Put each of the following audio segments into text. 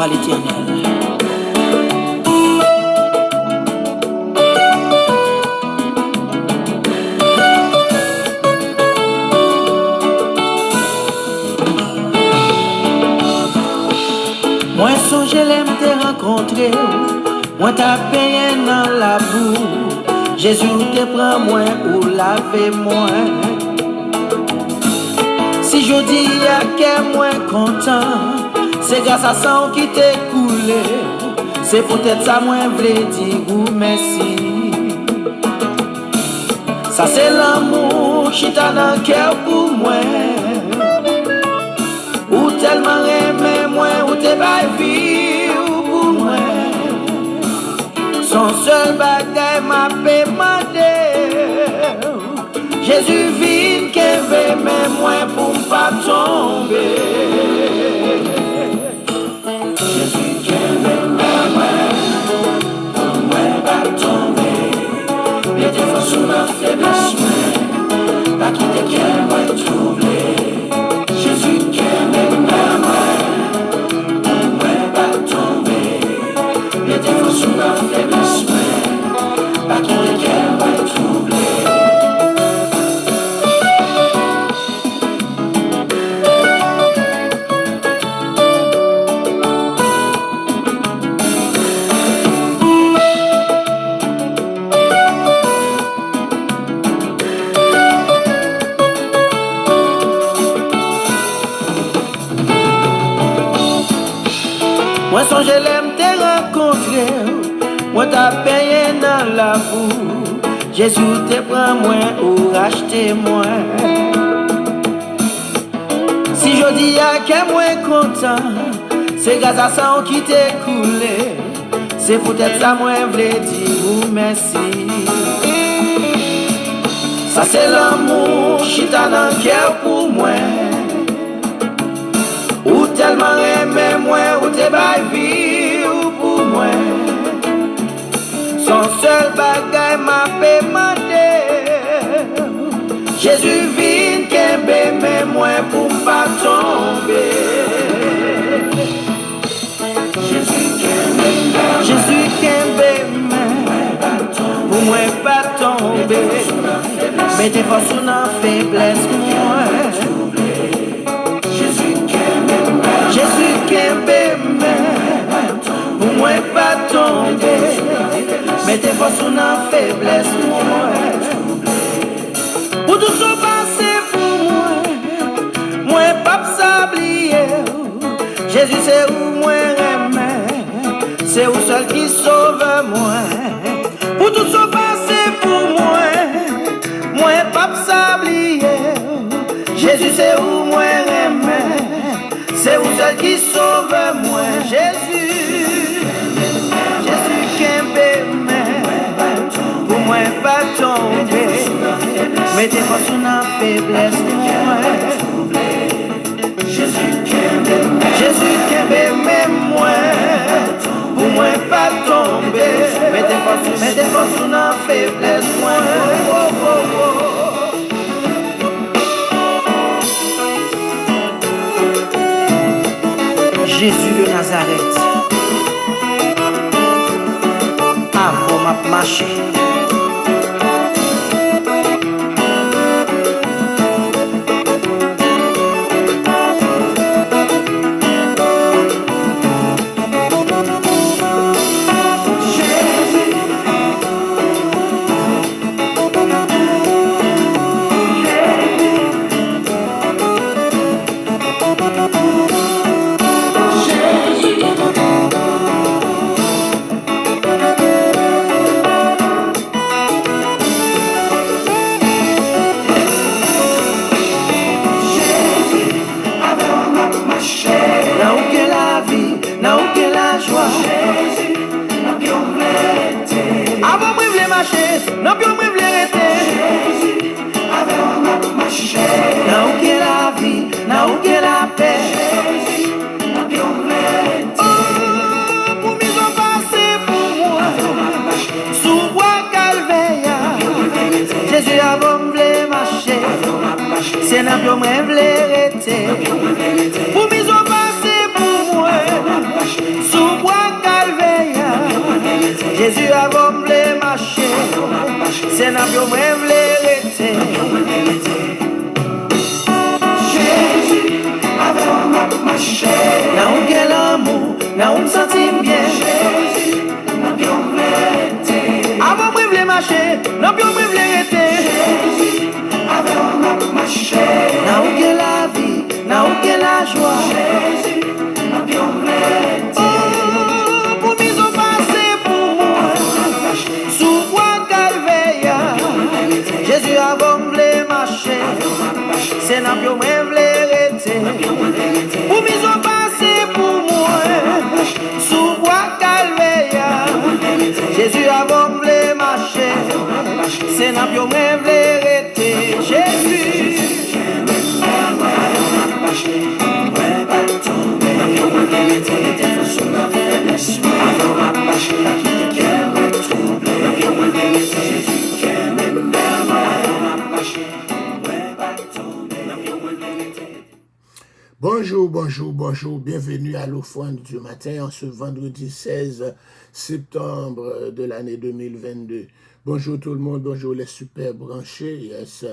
toi l'Éternel. Moi songe l'aime te rencontrer, moi t'a payé dans la boue. Jésus te prend moi ou laver moi. Si je dis que moi content, c'est grâce à ça qui t'est coulé. C'est peut-être ça moi v'lais dire ou merci. Ça c'est l'amour qui t'a dans le cœur pour moi. Ou tellement aimé moi, ou t'es pas vie pour moi. Son seul bagage m'a demandé. Jésus vient qu'elle veut mais moi pour pas tomber. Jésus qu'elle veut mais moi pas tomber. Mais des fois sous ma faiblesse, pas quitter qu'elle va troubler. Jésus qu'elle veut mais moi pas tomber. Mais des fois sous ma faiblesse, pas quitter qu'elle va troubler. Moi songe l'aime te rencontrer, moi t'as payé dans la boue. Jésus te prend moi ou racheter moi. Si je dis à que moi content, c'est grâce à ça qui t'est coulé. C'est peut-être ça moi v'lais dire ou merci. Ça c'est l'amour qui t'a dans le cœur pour moi. Ou tellement aimé moi, ou t'es pas vie ou pour moi. Son seul bagage m'a demandé. Jésus vient qu'elle mais moi pour pas tomber. Jésus qu'elle pour moi pas tomber. Mais des fois sous la faiblesse moi. Jésus qui m'aime, pour moi pas tomber, mais des fois sous la faiblesse moi. Pour tout ce passé pour moi pas s'oublier. Jésus c'est où moi aimé, c'est où seul qui sauve moi. Pour tout ce passé pour moi pas s'oublier. Jésus c'est où moi aimé. C'est où seul qui sauve moi, Jésus. Jésus qui m'aime, pour moi pas tomber. Mais des fois sous la faiblesse moi. Jésus qui m'aime moi, pour moi pas tomber. Mais des fois sous la faiblesse moi. Jésus de Nazareth, avant m'a marché. Non plus me vlerete Jésus avec ma chair. Là où est la vie, là où est la paix. Jésus non plus me vlerete. Oh, pour mes ont passé pour moi. Sous bois calvaire. Jésus avant me vler marcher. C'est n'a plus me vlerete. Pour mes ont passé pour moi. c'est n'a plus moi vérité. Jésus, avant ma marché. Là où quel amour, là où me sentis bien. Jésus, n'a plus vérité. Avant moi vle marcher, n'a plus moi vérité. Jésus, avant ma marché. Là où quel la vie, là où quel la joie. Jésus, n'a plus vérité. Oh, pour mise au passé pour moi. Sous quoi calvaire. Jésus avant me marcher. C'est n'a plus moi vérité. Pour mise au passé pour moi. Sous quoi calvaire. Jésus avant me marcher. C'est n'a plus moi vérité. Jésus. Bonjour, bonjour, bonjour. Bienvenue à l'offrande du matin en ce vendredi 16 septembre de l'année 2022. Bonjour tout le monde, bonjour les super branchés. Yes.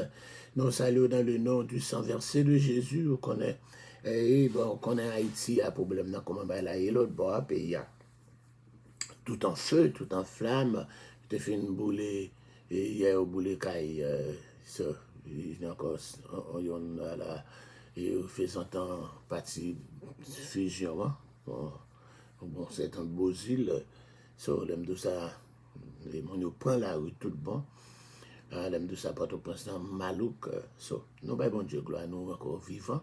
Nous saluons dans le nom du sang versé de Jésus. On connaît, on connaît Haïti, a problème dans comment là et l'autre bon pays. Tout en feu, tout en flamme. Je te fais une boule hier au boule caille. Il y a encore là. Et faisant en partie fusion, hein? Bon, c'est un beau île, so, l'aime de ça, on prend la rue tout bon, l'aime de ça, pas au prince dans Malouk, so, nous, bah, bon Dieu, gloire, nous encore vivants,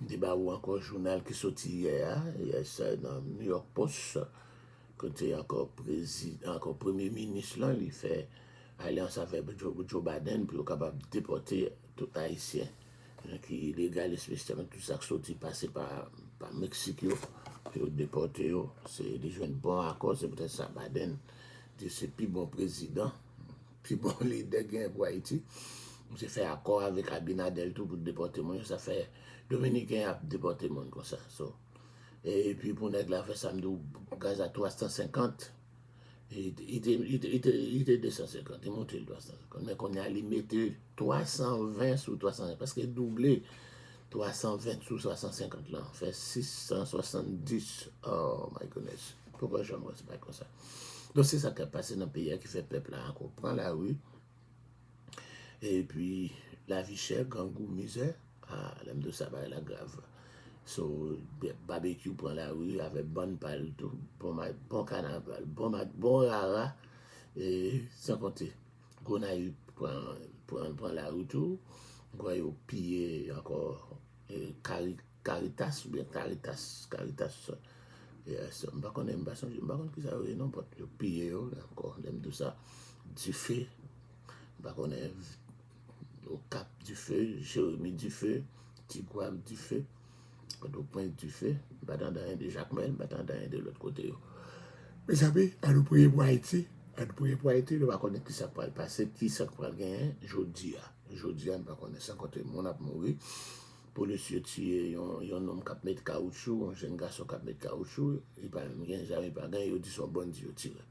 débat ou encore journal qui sorti hier, yes, dans New York Post, quand il y a encore président, encore premier ministre, là, il fait alliance avec Joe Biden, pour capable de déporter tout Haïtien. Qui légalise système tout ça qui sorti passé par Mexique puis déporté c'est des jeunes bons accords c'est peut-être ça Biden c'est plus bon président plus bon leader gain pour Haïti on s'est fait accord avec Abinadel tout pour déporter monde ça fait Dominicain a déporté monde comme ça so. Et puis pour nèg la fait ça me gaz à 350 il était 250, il montait le 350. Mais qu'on a limité 320 sur 350, parce qu'il est doublé 320 sur 350 là, on fait 670. Oh my goodness. Pourquoi je ne me pas comme ça? Donc c'est ça qui est passé dans le pays qui fait peuple là, on prend la rue, et puis la vie chère, gangou, misère, l'aime de ça, la grave. So, barbecue prend la rue avec bonne palle, tout, bon carnaval, bon rara, et sans compter. Gonaï prend la rue tout, quoi, il pillé encore Caritas, ou bien Caritas, yes, je ne sais pas qui ça veut, non, il pillé encore, l'aime tout ça, du feu, je ne sais pas, au Cap du Feu, Jérémie du Feu, Tigouam du Feu. Au point du feu, battant d'un de Jacmel, battant d'un de l'autre côté. Mes amis, à nous prier pour Haïti. À nous prier pour Haïti, nous ne connaissons pas qui ça peut passer, qui ça peut gagner. Jeudi, nous ne connaissons pas quand mon a mouru. Pour le tuer, un homme qui met caoutchouc, un jeune garçon qui met caoutchouc, il n'a jamais pas gagné, il dit son bon Dieu tiré.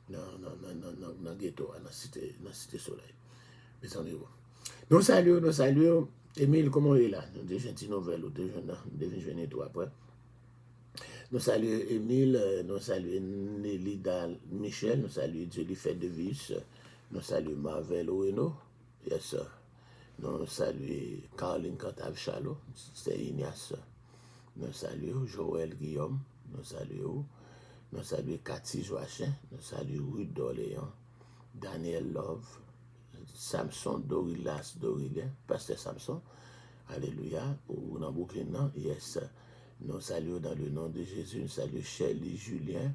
Dans le ghetto, dans la cité soleil. Mes amis, nous saluons. Émile, comment il est là? Nous avons une nouvelle, nous devons venir tout après. Nous saluons Émile, nous saluons Nélida Michel, nous saluons Jennifer Devis, nous saluons Marvel Oweno, yes sir. Nous saluons Caroline Cantave Chalo, c'est Ignace. Nous saluons Joël Guillaume, nous saluons Cathy Joachim, nous saluons Ruth d'Orléans, Daniel Love, Samson Dorillas Dorilien, Pasteur Samson, alléluia, ou dans Brooklyn, yes, nous saluons dans le nom de Jésus, nous saluons Shelley Julien,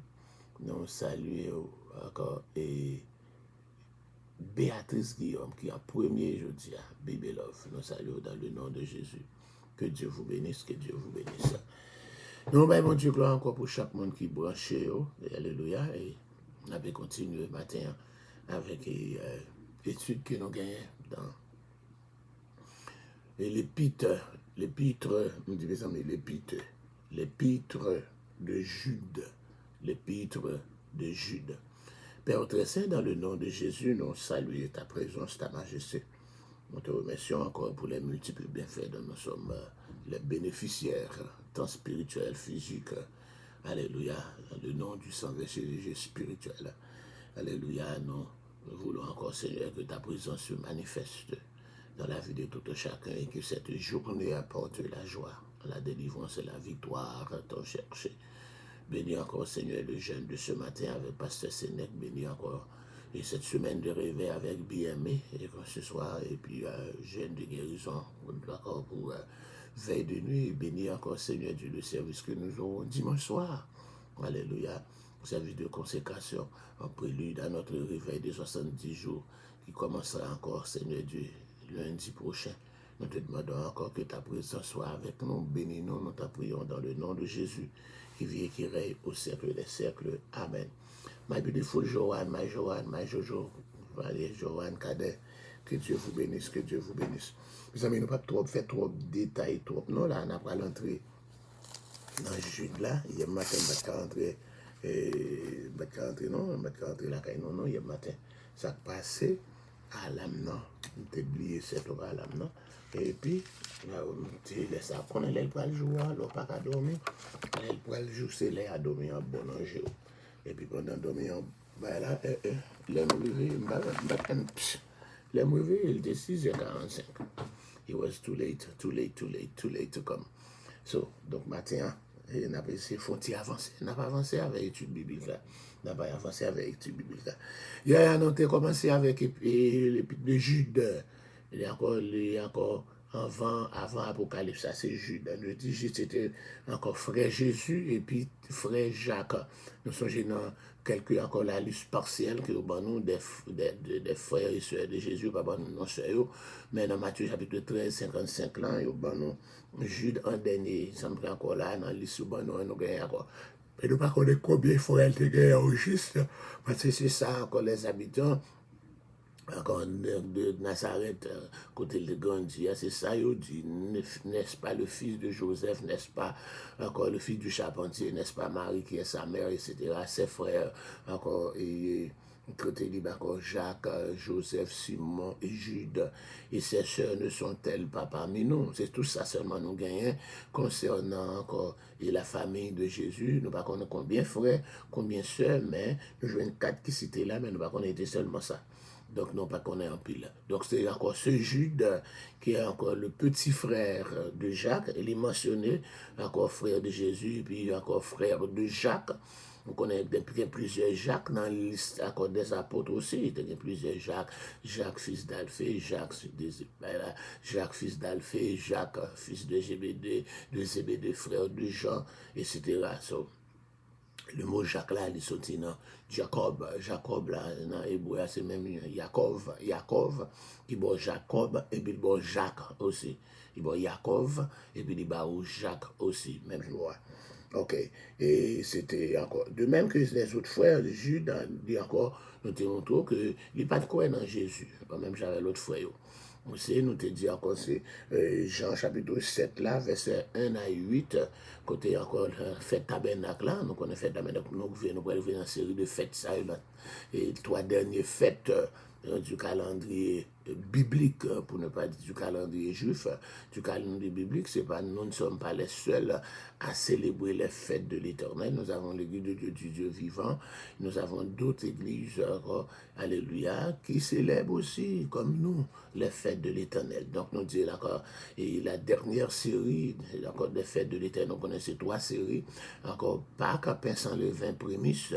nous saluons encore et Béatrice Guillaume qui a premier jeudi à Baby Love, nous saluons dans le nom de Jésus, que Dieu vous bénisse, que Dieu vous bénisse. Nous, ben, mon Dieu, gloire encore pour chaque monde qui branche, alléluia, et on va continuer matin avec l'étude que nous gagnons dans l'épître de Jude, l'épître de Jude. Père très saint, dans le nom de Jésus, nous saluons ta présence, ta majesté. Nous te remercions encore pour les multiples bienfaits dont nous sommes les bénéficiaires, tant spirituels, physiques. Alléluia, dans le nom du sang versé spirituel. Alléluia, nous voulons encore, Seigneur, que ta présence se manifeste dans la vie de tout chacun et que cette journée apporte la joie, la délivrance et la victoire tant cherchée. Bénis encore, Seigneur, le jeûne de ce matin avec Pasteur Sénèque. Bénis encore et cette semaine de réveil avec bien-aimé et ce soir, et puis jeûne de guérison encore pour veille de nuit. Bénis encore, Seigneur Dieu, le service que nous aurons dimanche soir. Alléluia. Service de consécration en prélude à notre réveil de 70 jours qui commencera encore, Seigneur Dieu, lundi prochain. Nous te demandons encore que ta présence soit avec nous. Bénis-nous, nous t'en prions dans le nom de Jésus qui vit et qui règne au siècle des siècles. Amen. My beautiful Joanne, my Jojo, allez, Joanne Cadet, que Dieu vous bénisse, que Dieu vous bénisse. Mes amis, nous ne pas trop faire trop de détails, trop. Non, là, on n'a pas l'entrée dans le Jude là. Hier matin, on va rentrer, non, hier matin, ça passé à l'âme, non. On t'a oublié cette heure à l'âme, non. Et puis, tu laisses ça, qu'on allait pas le jouer, alors pas qu'à dormir. Elle pourrait le jouer, c'est là à dormir en bon ange. Et puis pendant dormir, ben là, les mauvais, il était 6h45. It was too late to come. So, donc matin, on a essayé de avancer. On n'a pas avancé avec l'étude biblique là. On n'a pas avancé avec l'étude biblique là. Hier, on a commencé avec l'épître de Jude. Il y a encore avant Apocalypse, ça c'est Jude. Nous dit Jude, c'était encore frère Jésus et puis frère Jacques. Nous sommes dans quelques encore la liste partielle que nous des frères et sœurs de Jésus, pas bon non sœurs, mais dans Matthieu chapitre 13, 55 là, nous Jude en dernier, ça me prend encore là dans la liste nous gagnons encore. Mais nous ne connaissons pas combien de frères ils gagnent au juste, parce que c'est ça encore les habitants. Encore de Nazareth, côté de Gandhi, c'est ça, il dit, n'est-ce pas le fils de Joseph, n'est-ce pas encore le fils du charpentier, n'est-ce pas Marie qui est sa mère, etc. Ses frères, encore, et côté de encore Jacques, Joseph, Simon et Jude, et ses sœurs ne sont-elles pas parmi nous? C'est tout ça seulement nous gagnons concernant encore et la famille de Jésus. Nous ne connaissons pas combien de frères, combien de sœurs, mais nous jouons 4 qui citent là, mais nous ne connaissons pas seulement ça. Donc, non pas qu'on est en pile. Donc, c'est encore ce Jude qui est encore le petit frère de Jacques. Il est mentionné, encore frère de Jésus, puis encore frère de Jacques. On connaît plusieurs Jacques dans la liste encore des apôtres aussi. Il y a plusieurs Jacques. Jacques, fils d'Alphée, Jacques, fils d'Alphée, Jacques, fils de Zébédée, frère de Jean, etc. So, le mot Jacques là, il est sorti dans Jacob là, dans l'hébreu, c'est même Yaakov, qui bon Jacob, et puis bon Jacques aussi. Il bon Yaakov, et puis il bon Jacques aussi, même jour. Ok, et c'était encore, de même que les autres frères de Jude, dit encore, nous te montrons que il n'est pas de quoi dans Jésus, quand même j'avais l'autre frère. Aussi, nous te dit encore, c'est Jean chapitre 7 là, verset 1 à 8, côté encore fête tabernacle là, nous connaissons fête tabernacle, nous pouvons venir dans une série de fêtes, ça, et 3 dernières fêtes du calendrier biblique, pour ne pas dire du calendrier juif, du calendrier biblique, c'est pas, nous ne sommes pas les seuls à célébrer les fêtes de l'Éternel. Nous avons l'église de Dieu, du Dieu vivant, nous avons d'autres églises, alléluia, qui célèbrent aussi, comme nous, les fêtes de l'Éternel. Donc, nous disons d'accord, et la dernière série, encore des fêtes de l'Éternel, on connaît ces 3 séries, encore Pâques, pain sans levain, prémices,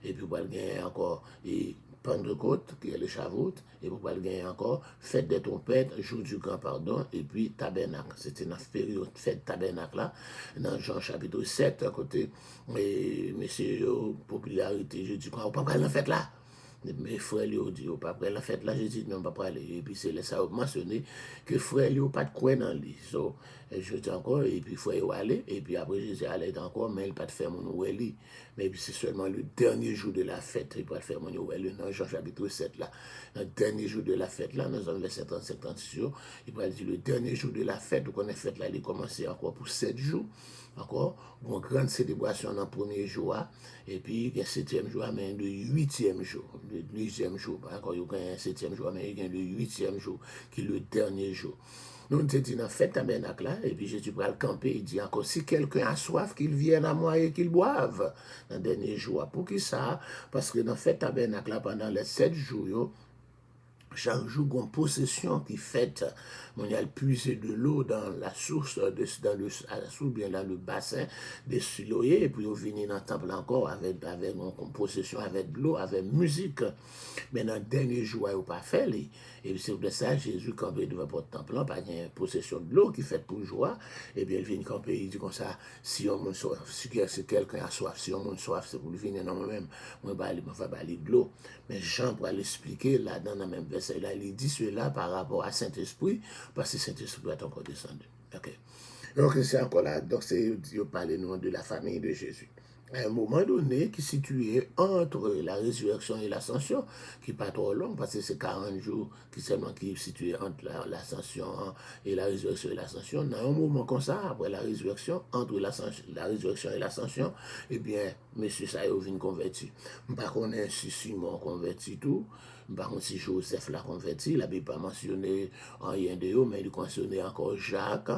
et puis voilà, encore, et Pentecôte, qui est le Shavuot, et vous pouvez gagner encore fête des trompettes, jour du grand pardon, et puis tabernacle. C'était une période fête tabernacle là, dans Jean chapitre 7, à côté, mais monsieur, popularité, je dis quoi, on peut pas aller en fête là. mes frères lui ont dit, pas après la fête là, j'ai dit non, pas aller. Et puis c'est là ça a mentionné que frère lui pas de quoi dans lui. So, je dis encore, et puis frère lui aller, et puis après Jésus allait encore, mais il pas de faire mon oueli. Mais puis c'est seulement le dernier jour de la fête, il pas faire mon oueli dans Jean chapitre 7 là. Le dernier jour de la fête là, nous avons verset 35 36, il va dire le dernier jour de la fête, qu'on a fait là, il commence encore pour 7 jours. Encore, une grande célébration dans le premier jour, et puis le septième jour, mais le huitième jour, le deuxième jour, encore, il y a un septième jour, mais il y a le huitième jour, qui est le dernier jour. Nous avons dit dans fête tabernacle là, et puis Jésus va le camper, il dit encore, si quelqu'un a soif, qu'il vienne à moi et qu'il boive dans le dernier jour. Pour qui ça? Parce que dans fête tabernacle là, pendant les 7 jours, chaque jour, on possession qui fait, on y a puiser de l'eau dans la source, bien dans le bassin des Siloé, et puis on vient dans le temple encore avec une possession, avec de l'eau, avec musique. Mais dans le dernier jour, il n'a pas fait. Et c'est pour ça Jésus, quand il devant le temple, pas une possession de l'eau qui fait pour joie, et bien il vient camper, il dit comme ça, si quelqu'un a soif, si on a soif, c'est pour lui venir dans moi-même, moi, je vais aller de l'eau. Mais Jean pourra l'expliquer là dans la même verset. Là, il dit cela par rapport à Saint-Esprit, parce que Saint-Esprit est encore descendu. Okay. Donc, c'est encore là. Donc, c'est parler nous de la famille de Jésus. À un moment donné, qui est situé entre la résurrection et l'ascension, qui n'est pas trop long, parce que c'est 40 jours qui est situé entre l'ascension et la résurrection et l'ascension. Dans un moment comme ça, après la résurrection, entre la résurrection et l'ascension, eh bien, M. Sayo vient converti. Je ne sais pas si Simon converti tout. Par contre, si Joseph l'a converti, il n'avait pas mentionné rien de eux, mais il mentionnait encore Jacques,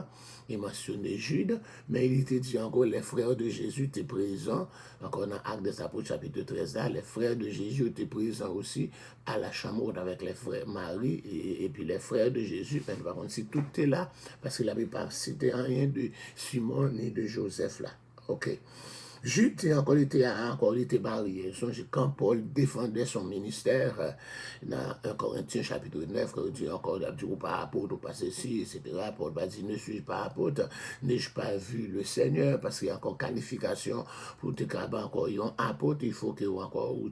il mentionnait Jude, mais il était dit encore les frères de Jésus étaient présents, encore dans Actes des Apôtres chapitre 13, là, les frères de Jésus étaient présents aussi à la chambre avec les frères Marie et puis les frères de Jésus. Mais par contre, si tout est là, parce qu'il n'avait pas cité rien de Simon ni de Joseph là. Ok. Jude encore été marié. Quand Paul défendait son ministère dans 1 Corinthiens chapitre 9, quand il dit encore, il dit, ou pas apôtre, ou pas ceci, etc. Paul va dire, ne suis-je pas apôtre, n'ai-je pas vu le Seigneur, parce qu'il y a encore qualification pour te caber encore un apôtre, il faut que encore ou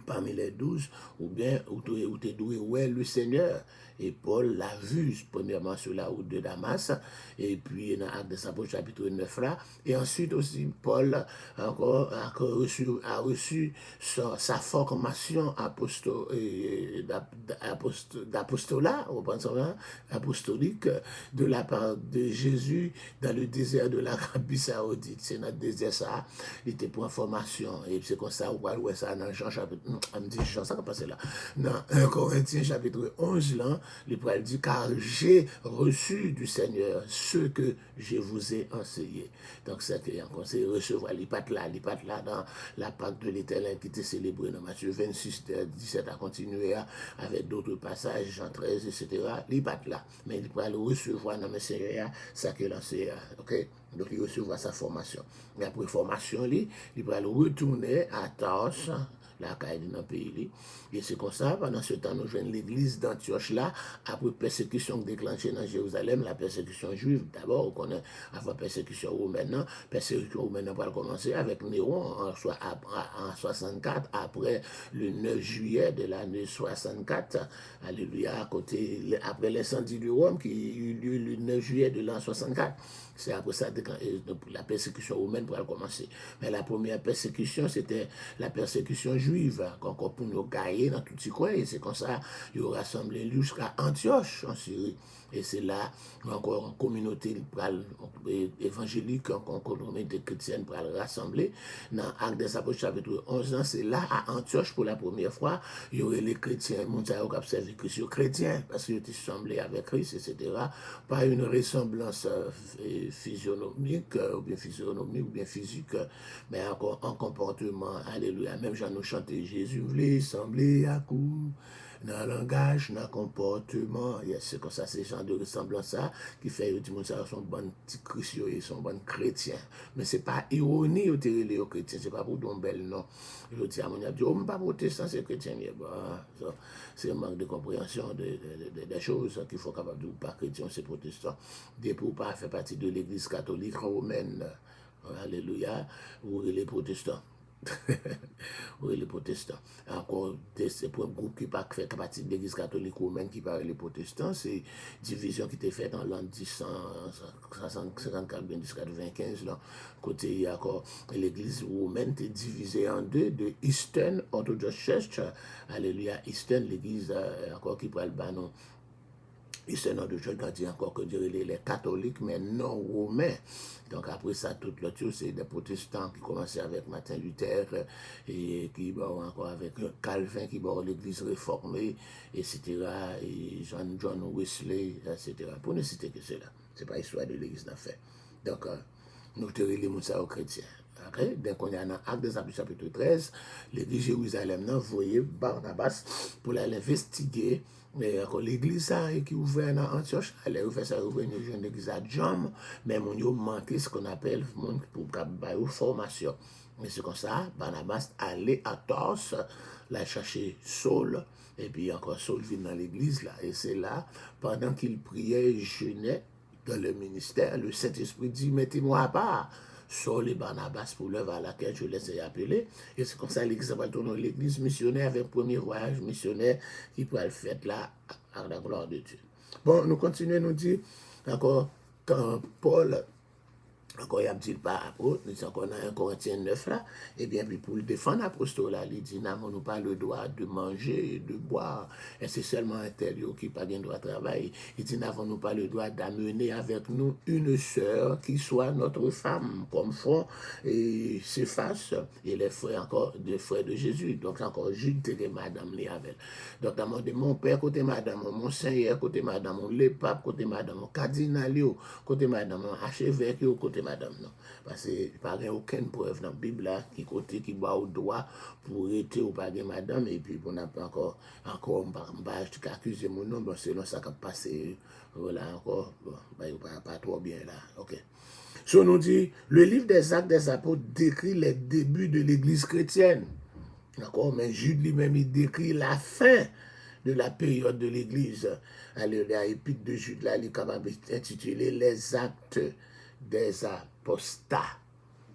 parmi les 12, ou bien où tu doué ouais le Seigneur. Et Paul l'a vu, premièrement sur la route de Damas, et puis dans Actes des Apôtres chapitre 9 là, et ensuite aussi Paul encore a reçu sa formation d'apostolat, apostolique de la part de Jésus dans le désert de l'Arabie Saoudite. C'est notre désert ça, il était pour information, et c'est comme ça, on va voir ça dans Jean chapitre, Jean, ça va passer là, dans 1 Corinthiens chapitre 11 là, l'Hébreu dit, car j'ai reçu du Seigneur ce que je vous ai enseigné. Donc, c'est recevoir les pattes là dans la Pâque de l'Éternel qui était célébrée dans Matthieu 26, 17 à continuer avec d'autres passages, Jean 13, etc. Les pattes là. Mais il peut le recevoir dans le Seigneur, ça qu'il enseigne. Ok? Donc, il recevra sa formation. Mais après formation, il peut le retourner à Tarse, la caille dans le pays. Et c'est comme ça, pendant ce temps, nous jouons l'église d'Antioche là, après persécution déclenchée dans Jérusalem, la persécution juive, d'abord, on connaît avant persécution romaine, va commencer avec Néron en 64, après le 9 juillet de l'année 64, alléluia, après l'incendie de Rome qui eut lieu le 9 juillet de l'an 64. C'est après ça que la persécution romaine pourra commencer. Mais la première persécution, c'était la persécution juive, encore pour nous gagner dans tout ce coin. Et c'est comme ça qu'ils ont rassemblé jusqu'à Antioche, en Syrie. Et c'est là, encore une communauté évangélique, une communauté chrétienne pour le rassembler. Dans Actes des Apôtres, chapitre 11, c'est là, à Antioche, pour la première fois, il y aurait les chrétiens, les gens qui observaient Christ, les chrétiens, parce qu'ils étaient assemblés avec Christ, etc. Pas une ressemblance physionomique, ou bien physique, mais encore en comportement. Alléluia. Même j'en ai chanté Jésus voulait sembler à coup. Dans le langage, dans le comportement, c'est comme ça, c'est ce genre de ressemblance qui fait que les gens sont bons petits chrétiens, ils sont bons chrétiens. Mais ce n'est pas ironie aux chrétiens, ce n'est pas pour don bel nom. Je dis à mon ami, on ne pas protestant, c'est chrétien. C'est un manque de compréhension des choses qu'il faut capable de pas chrétien, c'est protestant. Des pour pas faire partie de l'église catholique romaine, alléluia, ou les protestants. Oui, les protestants. Encore, c'est pour un groupe qui pas fait partie de l'église catholique romaine qui parle les protestants, c'est division qui était faite en l'an 1054, bien 1095, là. Côté, il y a encore l'église romaine était divisée en deux, de Eastern Orthodox Church, alléluia, Eastern, l'église encore qui parle, bah non, et c'est notre church qui dit encore que dire les catholiques, mais non romains. Donc après ça, tout l'autre, c'est des protestants qui commençaient avec Martin Luther et qui bon, encore avec Calvin qui bon l'église réformée, etc. Et John Wesley, etc. Pour ne citer que cela. C'est pas l'histoire de l'église n'a fait. Donc nous te relisons ça aux chrétiens. Okay? Donc, on est dans Actes des Apôtres, chapitre 13, l'église Jérusalem, vous voyez Barnabas pour aller investiguer l'église qui est ouverte dans Antioche. Elle a ouvert ça, une église à Jam, mais on a manqué ce qu'on appelle pour une formation. Mais c'est comme ça, Barnabas allait à Tarse, là chercher Saul, et puis encore Saul vient dans l'église là, et c'est là, pendant qu'il priait et jeûnait dans le ministère, le Saint-Esprit dit, mettez-moi à part. Saul et Barnabas pour l'œuvre à laquelle je les ai appelés. Et c'est comme ça l'église va tourner l'église missionnaire avec le premier voyage missionnaire qui peut le faire là à la gloire de Dieu. Bon, nous continuons, nous dire encore quand Paul encore, il a dit pas apôtre, nous encore dans 1 Corinthiens 9 là, et bien puis pour le défendre l'apostolat, il dit n'avons-nous pas le droit de manger et de boire, et c'est seulement un tel qui n'a pas le droit de travailler. Il dit n'avons-nous pas le droit d'amener avec nous une sœur qui soit notre femme, comme font et Céphas et les frères encore, des frères de Jésus. Donc encore Jude et madame les avec. Donc d'abord de mon père côté madame, mon seigneur côté madame, le pape côté madame, cardinal côté madame, archevêque côté madame, non. Parce que il n'y a aucune preuve dans la Bible là, qui côté qui bat au droit pour être ou pas de madame, et puis on n'a pas encore accuser mon nom, bon, selon ça qui a passé, voilà encore, bon, pas trop bien là, ok. So nous dit, le livre des Actes des Apôtres décrit les débuts de l'église chrétienne, d'accord, mais Jude lui-même, il décrit la fin de la période de l'église. Alléluia, l'épître de Jude là, il est capable d'intituler les actes des apostats.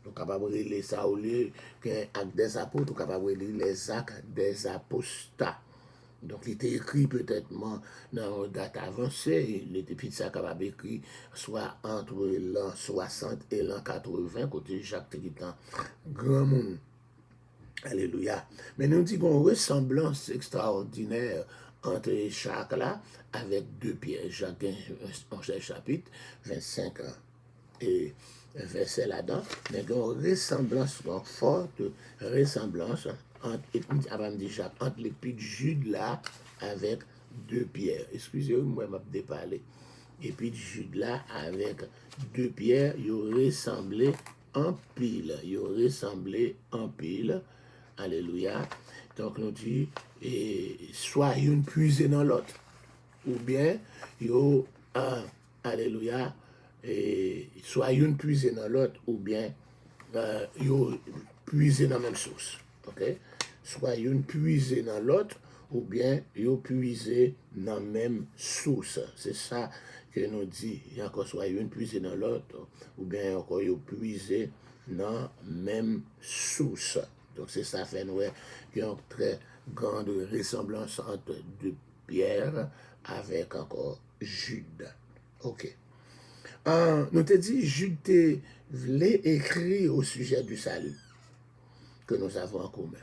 Donc, capable de lire ça au lieu qu'un acte des apôtres, capable de lire les actes des apostats. Donc, il était écrit peut-être dans une date avancée. Il était ça capable d'écrire soit entre l'an 60 et l'an 80, côté Jacques Tritan, grand monde. Alléluia. Mais nous disons une ressemblance extraordinaire entre Jacques là avec deux Pierre. Jacques 11 chapitre, 25 ans. Et verset là-dedans, mais il y a une ressemblance, une forte ressemblance entre l'épître Jude là avec deux Pierre. Excusez-moi, je vais parler. L'épître Jude là avec deux Pierre, il ressemblait en pile. Il ressemblait en pile. Alléluia. Donc, nous dit, soit une puisée dans l'autre, ou bien, alléluia, soit une puisée dans l'autre, ou bien, puisée dans la même source. Ok? Soit une puisée dans l'autre, ou bien, puisée dans la même source. C'est ça que nous dit. Il y a encore soit une puisée dans l'autre, ou bien encore puisée dans la même source. Donc c'est ça fait nous qu'il y a une très grande ressemblance entre deux Pierre avec encore Jude. Ok. Nous te dit, Jude voulait écrire au sujet du salut que nous avons en commun.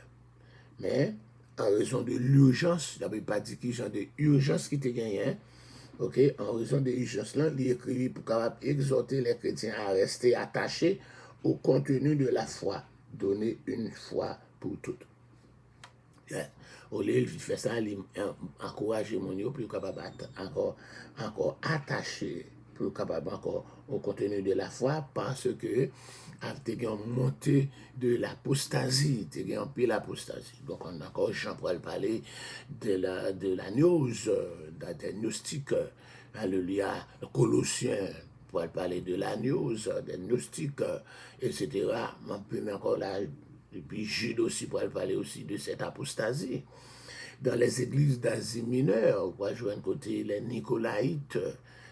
Mais en raison de l'urgence, je n'avais pas dit qu'il y a de l'urgence qui était gagnée. Ok, en raison de l'urgence là, il écrit pour capable exhorter les chrétiens à rester attachés au contenu de la foi, donné une fois pour toutes. Au lieu de faire ça, il encourage mon yo pour capable encore attaché pour capable encore au contenu de la foi parce que avec une montée de l'apostasie, il y a un peu l'apostasie. Donc on a encore Jean pour parler de la news, des gnostiques, alléluia, Colossiens, pour parler de la news, des gnostiques, etc. On peut encore là, et puis Jude aussi pour parler aussi de cette apostasie. Dans les églises d'Asie mineure, on va jouer un côté les Nicolaïtes,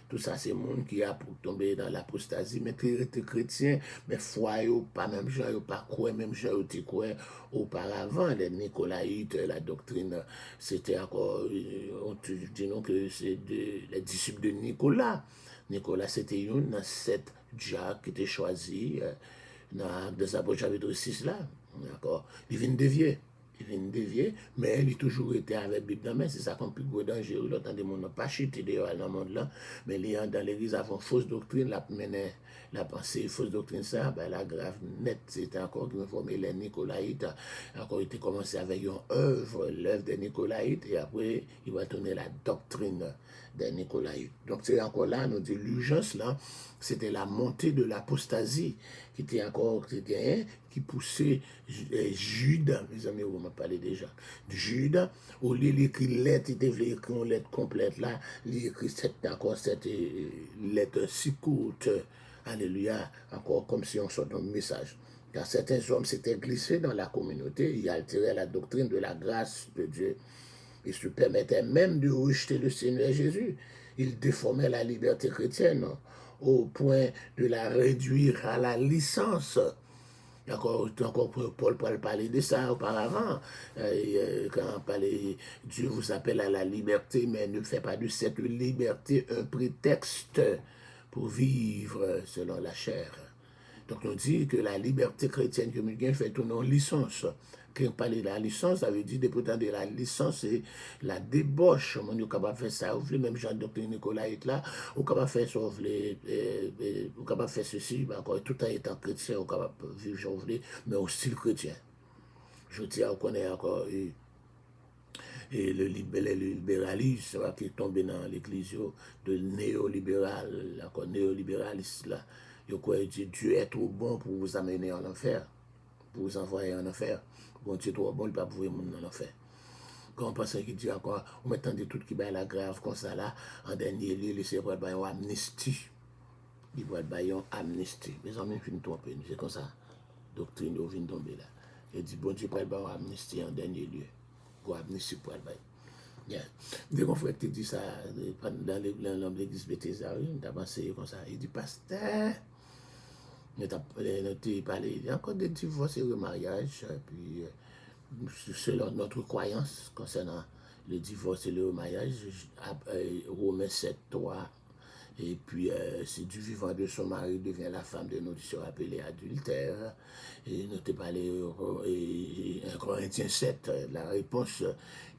Tout ça, c'est le monde qui a pour tomber dans l'apostasie. Mais qui était chrétien, mais foi, pas même gens, pas quoi, même gens, qui quoi auparavant, les Nicolaïtes, la doctrine, c'était encore, on dit non que c'est les disciples de Nicolas. Nicolas, c'était une dans 7 diacres qui étaient choisis dans des apôtres chapitre 6 là. D'accord? Il vient dévier. Il vient dévier, mais il a toujours été avec la Bible dans la main. C'est ça qu'on peut gros danger. L'autre, des gens n'ont pas chuté dehors dans le monde là, mais les gens dans l'église avant fausse doctrine, la pensée, fausse doctrine, ça, ben, la grave nette, c'était encore qui me formait les Nicolaïtes. Encore, il était commencé avec une œuvre, l'œuvre des Nicolaïtes, et après, il va tourner la doctrine des Nicolaïtes. Donc, c'est encore là, nous dit l'urgence là, c'était la montée de l'apostasie qui était encore chrétien, qui poussait Jude, mes amis, vous m'en parlez déjà, Jude, au lieu d'écrire lettre, il devait écrire une lettre complète là, il écrit cette lettre si courte, alléluia, encore comme si on sortait un message. Car certains hommes s'étaient glissés dans la communauté, ils altéraient la doctrine de la grâce de Dieu. Ils se permettaient même de rejeter le Seigneur Jésus. Ils déformaient la liberté chrétienne au point de la réduire à la licence. Encore Paul parlait de ça auparavant. Quand on parlait, Dieu vous appelle à la liberté, mais ne fait pas de cette liberté un prétexte pour vivre selon la chair. Donc on dit que la liberté chrétienne que nous fait tourner en licence. Quand on parle de la licence, ça veut dire pourtant de la licence, c'est la débauche. On est capable de faire ça, vous voulez, même Jean Doctrine Nicolaïte là, on est capable de faire ça, vous voulez, on est capable de faire ceci, tout en étant chrétien, on est capable de vivre, vous voulez, mais au style chrétien. Je tiens à connaître encore et le libéralisme qui est tombé dans l'église, de néolibéral, encore néolibéraliste là. Je crois que Dieu est trop bon pour vous amener en enfer, pour vous envoyer en enfer. Bon Dieu est trop bon, il ne peut pas vous envoyer en enfer. Quand on pense qu'il dit encore, on m'attendait tout qui va la grave comme ça là, en dernier lieu, il s'est pris une amnistie. Il va être une amnistie. Mes amis, je ne trompe, c'est comme ça. Doctrine, il vient tomber là. Il dit, bon Dieu, il va une amnistie en dernier lieu. Pour amnistie pour le bail. Yeah. Dès qu'on fait dit ça dans l'église Bethesda, on a pensé comme ça. Il dit, pasteur, nous avons parlé, il y a encore des divorces et remariages, puis selon notre croyance concernant le divorce et le remariage, Romains 7, 3, et puis c'est du vivant de son mari devient la femme de notre sera appelée adultère. Et nous avons parlé en Corinthiens 7, la réponse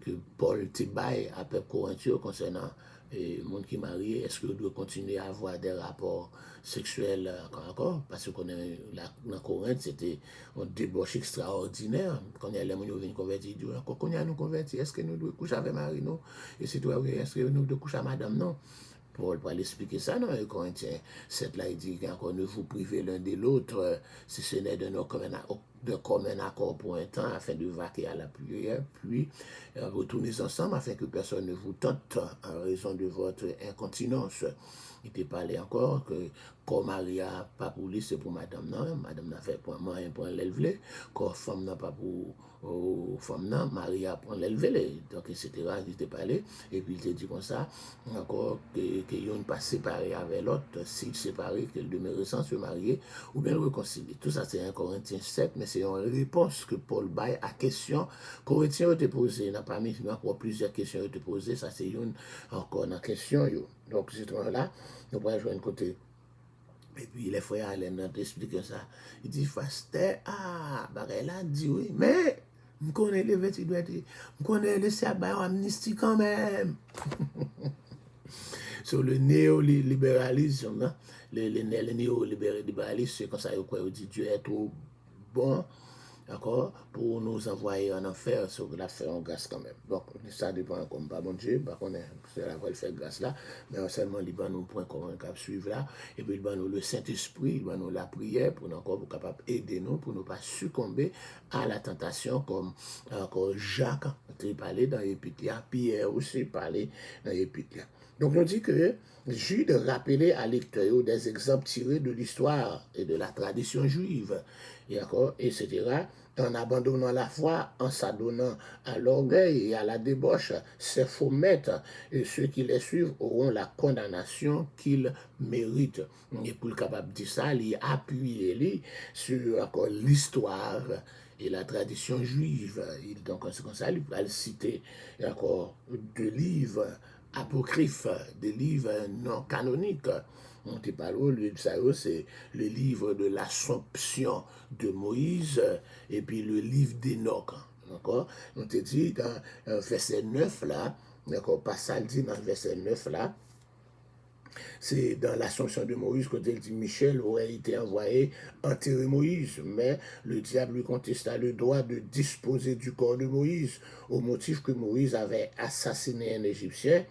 que Paul Tibaye à peuple Corinthien concernant le monde qui est marié, est-ce que doit continuer à avoir des rapports sexuels encore? Parce qu'on est dans Corinthe, c'était un débauche extraordinaire. Quand il y a les gens qui viennent convertir, ils disent, quand on a nous converti, est-ce que nous devons coucher avec Marie, non? Et c'est toi, oui, est-ce que nous devons coucher avec madame, non? Paul va l'expliquer ça dans les Corinthiens 7 là, il dit qu'encore ne vous privez l'un de l'autre, si ce n'est de commun accord pour un temps, afin de vaquer à la prière, puis retournez ensemble afin que personne ne vous tente en raison de votre incontinence. Il était parlé encore que quand Maria pas pour lui, c'est pour madame n'a fait pour moi pour l'élever, quand femme n'a pas pour femme Maria pour l'élever, donc etc. Il était parlé, et puis il était dit comme ça, encore qu'ils n'ont pas séparé avec l'autre, s'ils séparés, qu'ils demeurent sans se marier, ou bien réconcilier. Tout ça c'est un Corinthiens 7, mais c'est une réponse que Paul baille à question. Corinthiens ont été posés, il n'a pas mis encore plusieurs questions ont été posées, ça c'est une encore dans question. Donc c'est là, nous pourrons jouer un côté. Et puis les frères Alain t'expliquent ça. Il dit, Pasteur, là dit oui, mais je connais les vêtements, je connais les sabbats amnistie quand même. Sur le néolibéralisme, le néolibéralisme, c'est comme ça qu'on dit Dieu est trop bon, d'accord, pour nous envoyer en enfer, sur la faire en grâce quand même. Donc, ça dépend comme pas bon Dieu, par contre, c'est la voie de faire grâce là, mais seulement, il va nous point comment on suivre là, et puis il va nous le Saint-Esprit, il va nous la prière pour nous encore capable aider nous, pour ne pas succomber à la tentation, comme encore Jacques, il parlait dans l'Épître, Pierre aussi parlait dans l'Épître. Donc, on dit que Jude rappelait à lecteur des exemples tirés de l'histoire et de la tradition juive, etc., en abandonnant la foi, en s'adonnant à l'orgueil et à la débauche, ces faux maîtres et ceux qui les suivent auront la condamnation qu'ils méritent. Et pour le capable de dire ça, il appuie sur l'histoire et la tradition juive. Donc, c'est comme ça, il va citer deux livres apocryphes, des livres non canoniques. On te parle, c'est le livre de l'Assomption de Moïse et puis le livre d'Enoch. D'accord? On te dit dans verset 9 là, d'accord, pas ça le dit dans verset 9 là, c'est dans l'Assomption de Moïse quand il dit Michel aurait été envoyé enterrer Moïse, mais le diable lui contesta le droit de disposer du corps de Moïse au motif que Moïse avait assassiné un Égyptien.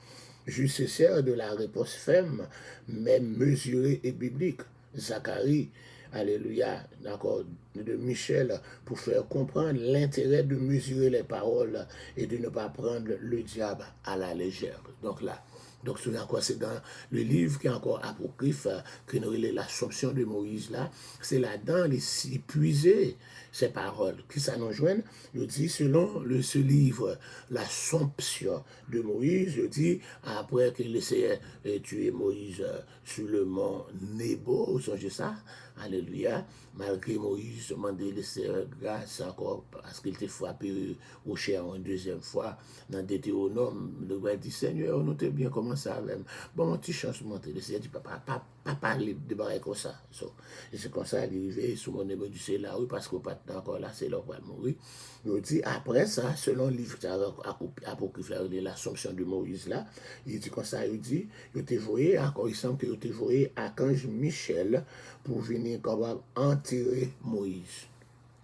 Juste sert de la réponse ferme, mais mesurée et biblique. Zacharie, alléluia, d'accord, de Michel, pour faire comprendre l'intérêt de mesurer les paroles et de ne pas prendre le diable à la légère. Donc là, c'est dans le livre qui est encore apocryphe, qui nous est l'Assomption de Moïse là, c'est là-dedans, les puiser ces paroles. Qui ça nous joignent? Je dis, selon ce livre, l'Assomption de Moïse, je dis, après qu'il essayait de tuer Moïse sur le mont Nebo, vous songez ça? Alléluia. Malgré Moïse demandait laisser grâce encore parce qu'il était frappé au cher une deuxième fois dans Deutéronome, le roi dit Seigneur, on note bien comment ça même. Bon, mon petit chance monter. Le Seigneur dit pas parler de barrer comme ça. Et c'est comme ça, il est arrivé sous mon niveau du ciel là, oui, parce qu'on pas encore là, c'est là pour mourir. Il dit après ça, selon le livre apocryphe de l'Assomption de Moïse là, il dit comme ça, il dit, il te voyé, encore il semble que il te voyé Archange Michel pour venir comme enterrer Moïse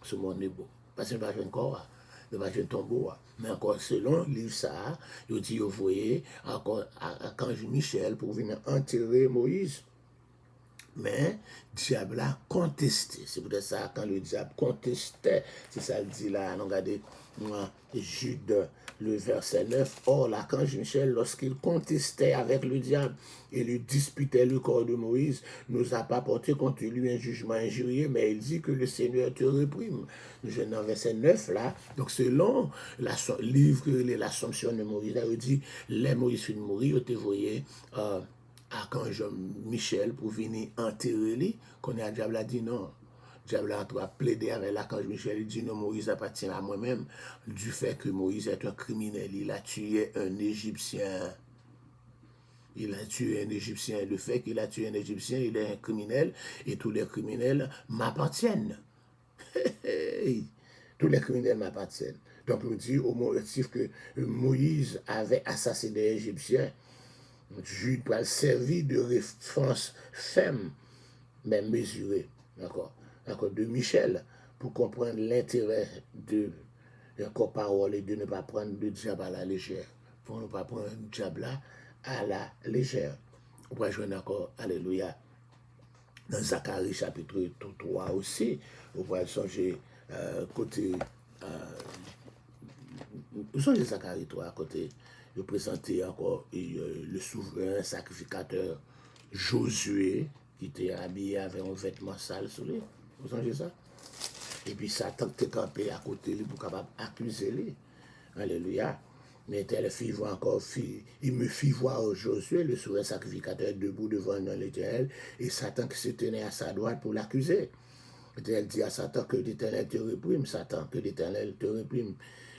sur mon niveau. Parce qu'il va jouer encore, il va jouer un tombeau. Mais encore selon le livre ça, il dit, vous voyez, encore Archange Michel pour venir enterrer Moïse. Mais le diable a contesté. C'est peut-être ça, quand le diable contestait, c'est ça le dit là, regardez, Jude, le verset 9. Or, l'archange Michel, lorsqu'il contestait avec le diable et lui disputait le corps de Moïse, nous a pas porté contre lui un jugement injurieux, mais il dit que le Seigneur te réprime. Dans verset 9 là, donc selon le livre, l'Assomption de Moïse, là, il dit, les Moïse fin de mourir, te voyez, Archange Michel pour venir enterrer lui, qu'on a diable a dit non. Diable a plaidé avec l'archange Michel, il dit non, Moïse appartient à moi-même, du fait que Moïse est un criminel, il a tué un Égyptien. Il a tué un Égyptien. Le fait qu'il a tué un Égyptien, il est un criminel, et tous les criminels m'appartiennent. Tous les criminels m'appartiennent. Donc on dit au motif que Moïse avait assassiné un Égyptien, Jude doit servir de référence ferme, mais mesurée, d'accord, de Michel, pour comprendre l'intérêt de parole et de ne pas prendre le diable à la légère, pour ne pas prendre le diable à la légère. On va jouer encore, alléluia, dans Zacharie chapitre 3 aussi, on va changer côté, vous songez Zacharie 3 côté, de présenter encore le souverain sacrificateur Josué, qui était habillé avec un vêtement sale sur lui. Vous songez ça? Et puis Satan était campé à côté de lui pour capable accuser lui. Alléluia. Mais tel il me fit voir Josué, le souverain sacrificateur, debout devant l'Éternel, et Satan qui se tenait à sa droite pour l'accuser. L'Éternel dit à Satan que l'Éternel te réprime, Satan, que l'Éternel te réprime.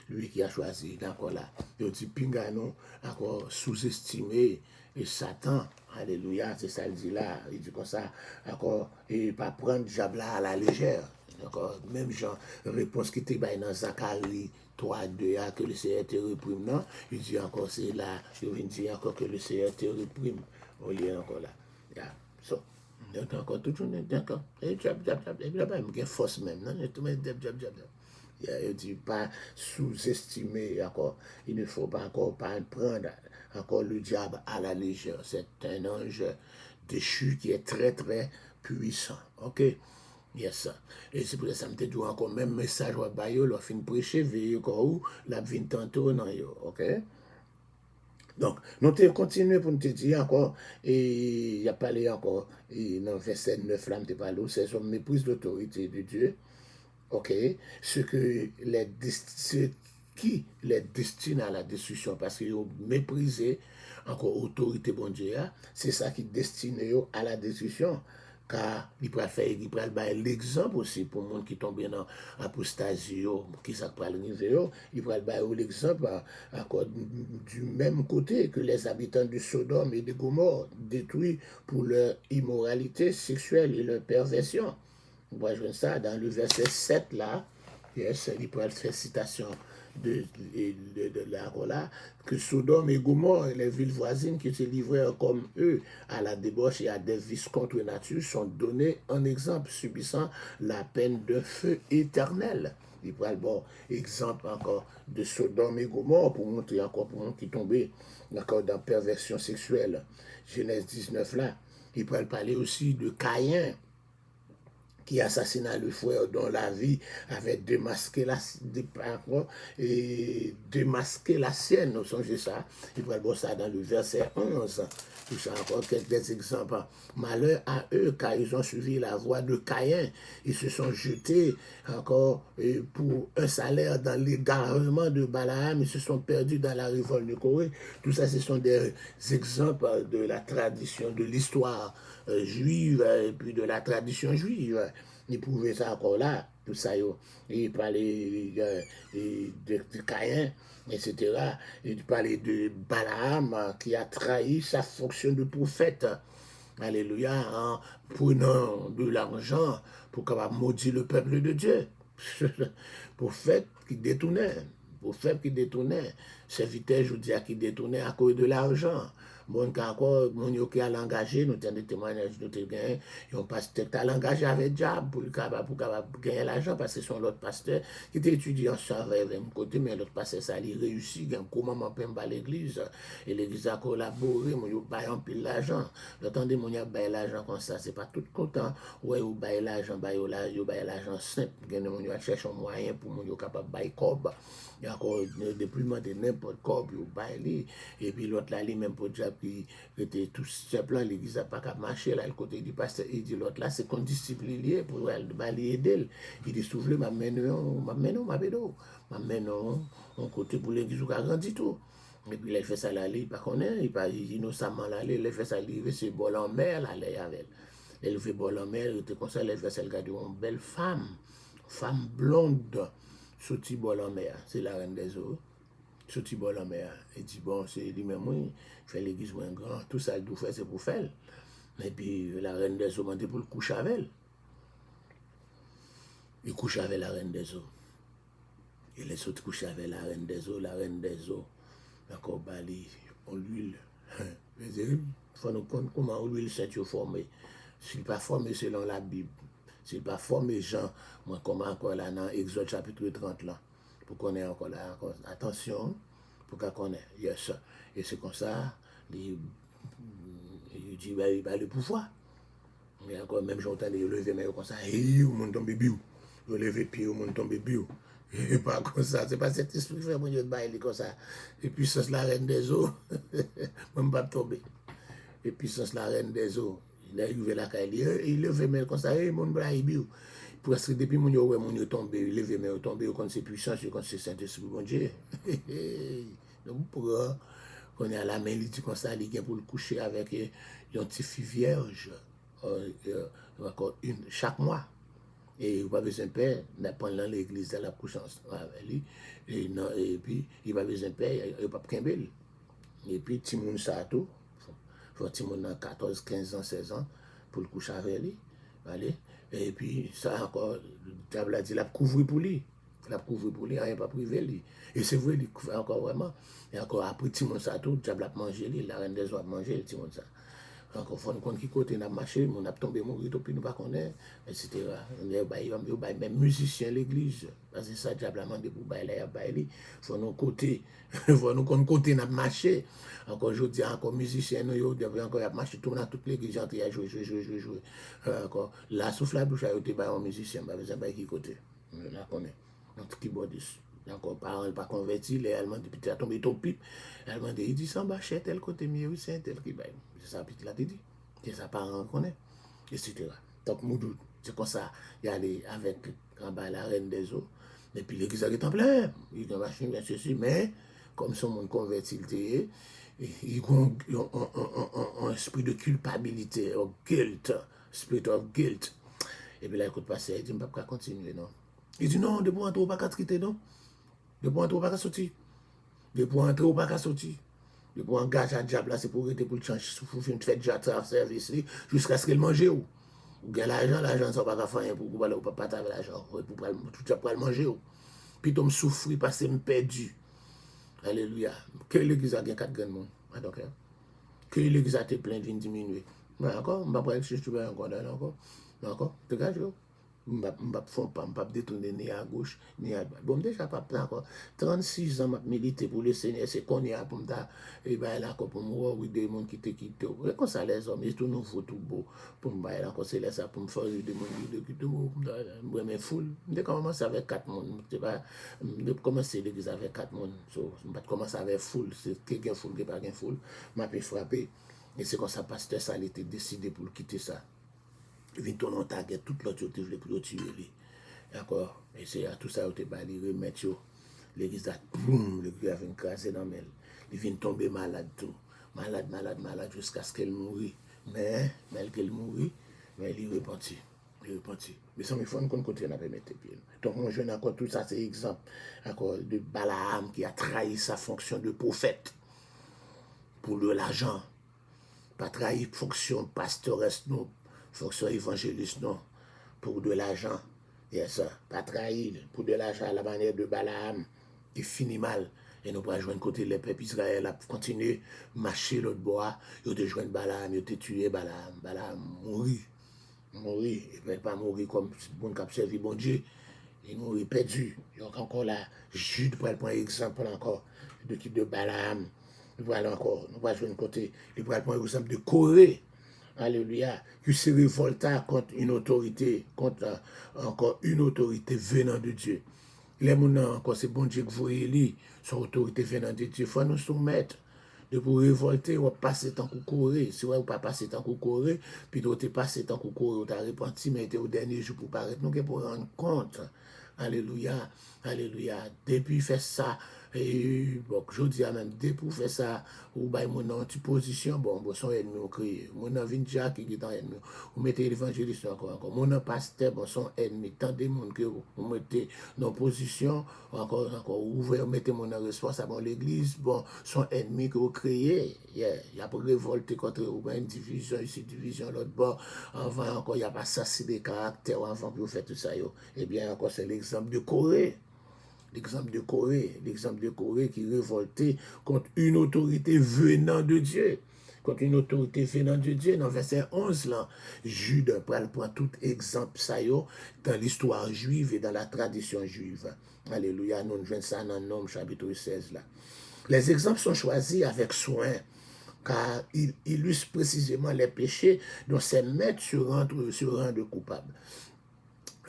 Lui qui a choisi, d'accord là. Il dit, Pingano, encore sous-estimé, et Satan, alléluia, c'est ça, il dit là, il dit comme ça, encore, et pas prendre diable à la légère, d'accord, même genre, réponse qui était dans Zacharie 3, 2, que le Seigneur te réprime, non, il dit encore, c'est là, il vient dire encore que le Seigneur te réprime, on lit encore là, yeah. So, donc encore, tout le monde, d'accord, et diable, et puis là-bas, il y a force même, non, tout le monde, diable. Il dit pas sous-estimer encore. Il ne faut pas encore pas prendre encore le diable à la légère. C'est un ange déchu qui est très très puissant. Ok? Yes. Et c'est pour ça que je me dis encore même message à Bayo, leur fin prêcher, veillez encore où, la vin tantôt non yo. Ok? Donc, nous te continuons pour nous te dire encore, et il y a parlé encore, et dans le verset 9 là, nous te parlé, c'est son méprise l'autorité de Dieu, ok, ce qui les destine à la destruction, parce qu'ils ont méprisé encore l'autorité bon Dieu, c'est ça qui destine à la destruction. Car il peut faire, il peut l'exemple aussi pour les gens qui tombent dans l'apostasie, qui ça peut arriver, il peut l'exemple encore du même côté que les habitants de Sodome et de Gomorrhe, détruits pour leur immoralité sexuelle et leur perversion. Vous voyez ça dans le verset 7 là, yes, il peut faire citation de là, que Sodome et Gomorrhe, les villes voisines qui se livraient comme eux à la débauche et à des vices contre nature, sont donnés en exemple, subissant la peine de feu éternel. Il prend le bon exemple encore de Sodome et Gomorrhe pour montrer encore pour nous qui tombaient encore dans perversion sexuelle. Genèse 19 là. Il peut parler aussi de Caïn, qui assassina le frère dont la vie avait démasqué la sienne. Vous songez ça? Il va voir ça dans le verset 11. Tout ça encore quelques exemples. Malheur à eux, car ils ont suivi la voie de Caïn. Ils se sont jetés encore pour un salaire dans l'égarement de Balaam. Ils se sont perdus dans la révolte de Corée. Tout ça, ce sont des exemples de la tradition, de l'histoire juive et puis de la tradition juive. Il pouvait ça encore là, tout ça. Il parlait de Caïn, etc. Il parlait de Balaam qui a trahi sa fonction de prophète. Alléluia, en prenant de l'argent pour capable maudire le peuple de Dieu. Prophète qui détournait. Prophète qui détournait. Serviteur, je dis, qui détournait à cause de l'argent. Bon, encore, mon yo qui a l'engagé, nous avons des témoignages, nous avons gagné, et on pasteur qui a l'engagé avec diable pour gagner l'argent, parce que c'est l'autre pasteur qui était étudiant ça avec même côté, mais l'autre pasteur, ça, il réussit, comment m'en peut à l'église, et l'église a collaboré, mon yo baille en pile l'argent. Attendez, mon yo baille l'argent comme ça, c'est pas tout content, ouais, ou baille l'argent, baille l'argent simple, mon yo cherche un moyen pour mon yo capable baille cob. Il y a encore le déploiement de n'importe quoi, puis au bail, et puis l'autre là, même pour dire qui était tout simplement, l'église n'a pas qu'à marcher, là, le côté du pasteur, il dit l'autre là, c'est qu'on discipline lié pour aller aider. Il dit, souffle, m'amène, on côté pour l'église qui a grandi tout. Et puis, il fait ça là, il pas connaît, il pas innocemment là, il fait ça, il fait bol en mer, là, avec. Il fait bol en mer, il était comme ça, il fait ça, il garde une belle femme blonde. Sauti bol en mer, c'est la reine des eaux. Sauti bol en mer. Et dit, bon, c'est lui-même, oui, fait l'église moins grand, tout ça, il doit faire, c'est pour faire. Et puis, la reine des eaux m'a dit pour le coucher avec elle. Il couche avec la reine des eaux. Il est sauté coucher avec la reine des eaux, d'accord, bali, on l'huile. Il faut nous comprendre comment l'huile s'est formée. S'il n'est pas formé selon la Bible, s'il n'est pas formé Jean, moi, comment encore là dans Exode chapitre 30 là, pour qu'on ait encore là, encore, attention, pour qu'on ait, yes. Et c'est comme ça, il dit, il va le pouvoir. Mais encore, même j'entends les lever, mais comme ça, et au monde tombe bio. Le lever pied, au monde tombe bio. Et pas comme ça, c'est pas cet esprit qui fait mon Dieu de bailler comme ça. Et puissance la reine des eaux, même pas tomber. Et puissance la reine des eaux. Il est arrivé là, il levait mais comme ça, et mon bras bio. Parce que depuis mon yo tombé, il levait mais tombé, quand c'est puissance, quand c'est Saint-Esprit, bon Dieu. Donc, pour qu'on est à la main, il dit comme ça, il vient pour le coucher avec une petite fille vierge, chaque mois. Et il va besoin de père, pendant l'église de la couchance avec lui, et puis il va besoin de père, il va pas Kimbel. Et puis Timoun Sato, faut Timoun dans 14, 15 ans, 16 ans, pour le coucher avec lui. Allez. Et puis ça encore, le diable a dit, il a couvert pour lui. Il a couvert pour lui, il n'a pas privé lui. Et c'est vrai, il couvre encore vraiment. Et encore après Timoun Sato, le diable a mangé lui, la reine des eaux a mangé le Timoun Sato. Encore faut nous connaître qui côté n'a marché, on a tombé mourir puis nous pas connaître, etc. Il y a même musicien l'église, parce que ça diable a demandé pour bailler là, bailler. Faut nous côté, faut nous connaître côté n'a marché. Encore je dis encore musicien nous yo devait encore a marché tout dans toute l'église entrer à jouer. Encore la souffle la bouche a été bailler un musicien, pas besoin bailler qui côté. On la connaît. Notre keyboardiste. D'accord, parents pas convertis, les Allemands, depuis tu as tombé ton pipe, les Allemands, il dit, ça va chez tel côté mieux, c'est un tel qui baille. C'est ça, puis tu l'as dit. C'est ça, parents connaît, etc. Donc, Moudou, c'est comme ça, il y allait avec en bas la reine des eaux, et puis l'église est en plein, il y a machine, ceci, mais, comme son monde converti, il a un esprit de culpabilité, of guilt, spirit of guilt. Et puis là, écoute, passer, il dit, je ne peux pas continuer, non. Il dit, non, de pour entrer, on ne peut pas traiter, non. De pour entrer, on ne peut pas sortir. De pour entrer, on ne peut pas sortir. De pour engager un diable, là, c'est pour arrêter pour le changer, pour faire déjà service, jusqu'à ce qu'il mange, ou. Ou bien l'argent, ça ne va pas faire rien pour ne pas partager l'argent, pour le manger, ou. Puis, tu me souffrir parce que je me perdu. Alléluia. Que l'église a gagné 4 grands monde. Que l'église a été plein de diminuer. Mais encore, je ne vais pas si tu veux encore. Encore. Tu gâches, je ne vais pas détourner ni à gauche, ni à droite. Bon, déjà, pas encore. 36 ans, je milité pour le Seigneur. C'est qu'on y a pour me dire, et bien là, pour me voir, oui, des gens qui te quittent. Comme ça, les hommes, ils tout nouveau, tout beau. Pour me dire, là, c'est ça, pour me faire des gens qui te quittent. Moi, mes foules. Je commence avec 4 personnes. Je commence l'église avec 4 personnes. Je ne vais pas commencer avec foule. C'est quelqu'un foule, qui n'est pas foule. Je vais frapper. Et c'est comme ça, pasteur, ça a été décidé pour quitter ça. Il vient tourner en target, toute l'autre, je voulais pour le tuer. D'accord? Et c'est à tout ça, il va les remettre. L'église a boum, l'église a fait crasé dans elle. Il vient tomber malade tout. Malade, jusqu'à ce qu'elle mourit. Mais, qu'elle mourit, mais il est repenti. Mais ça, il faut qu'on continue à mettre pieds. Donc, moi, je encore tout ça, c'est exemple encore de Balaam qui a trahi sa fonction de prophète pour l'argent. Pas trahi fonction pastoresse, non. Fonction évangéliste, non. Pour de l'argent. Yes, pas trahi pour de l'argent à la manière de Balaam qui finit mal. Et nous pourrons joindre côté les peuples Israël à continuer à marcher l'autre bois. Ils ont joindre Balaam, ils ont tué Balaam. Balaam mourit. Il ne peut pas mourir comme bon cap servi bon Dieu. Il mourit perdu. Il y a encore là, Jude pour prendre exemple encore de Balaam. Nous allons encore, nous allons jouer un côté, nous allons prendre l'exemple de Corée. Alléluia, qui se révolta contre une autorité, encore une autorité venant de Dieu. Les gens, encore, c'est bon Dieu que vous voyez, son autorité venant de Dieu. Il faut nous soumettre. De pour révolter, on va passer tant qu'on Corée. Si on ne pas passer tant qu'on Corée, puis on va passer tant qu'on Corée, on a repenti, mais au dernier jour pour paraître. Nous, pour rendre compte. Alléluia, alléluia. Depuis faire ça, et bon, je dis même, depuis faire ça, ou bien mon anti-position, bon, son ennemi au crier. Mon vinja qui est en ennemi. Vous mettez l'évangéliste encore. Mon pasteur, bon, son ennemi. Tant de monde que vous mettez dans position, encore, ouvrez, mettez mon responsable dans l'église, bon, son ennemi que vous créez. Il y a pour révolter contre vous, une division ici, division l'autre bord. Avant, encore, il n'y a pas assassiné des caractères avant que vous faites tout ça. Eh bien, encore, c'est l'exemple de Corée. L'exemple de Corée qui révoltait contre une autorité venant de Dieu. Contre une autorité venant de Dieu. Dans verset 11, là, Jude prend tout exemple ça dans l'histoire juive et dans la tradition juive. Alléluia, nous jouons ça dans Nom chapitre 16 là. Les exemples sont choisis avec soin, car ils illustrent précisément les péchés dont ces maîtres se rendent coupables.